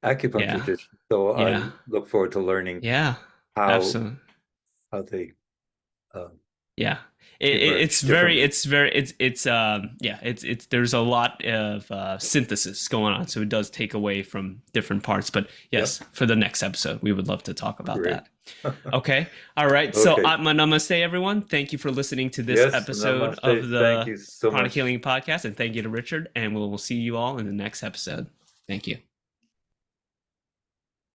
acupuncture yeah, tradition. So I yeah, look forward to learning yeah. how Absolutely. how they uh, Yeah. emerge differently. It's there's a lot of synthesis going on, so it does take away from different parts. But Yeah, yes, for the next episode, we would love to talk about great. that. Okay. All right. So Okay. namaste, everyone. Thank you for listening to this Yes, episode of namaste. Thank the you so Chronic much. Healing Podcast, and thank you to Richard. And we'll see you all in the next episode. Thank you.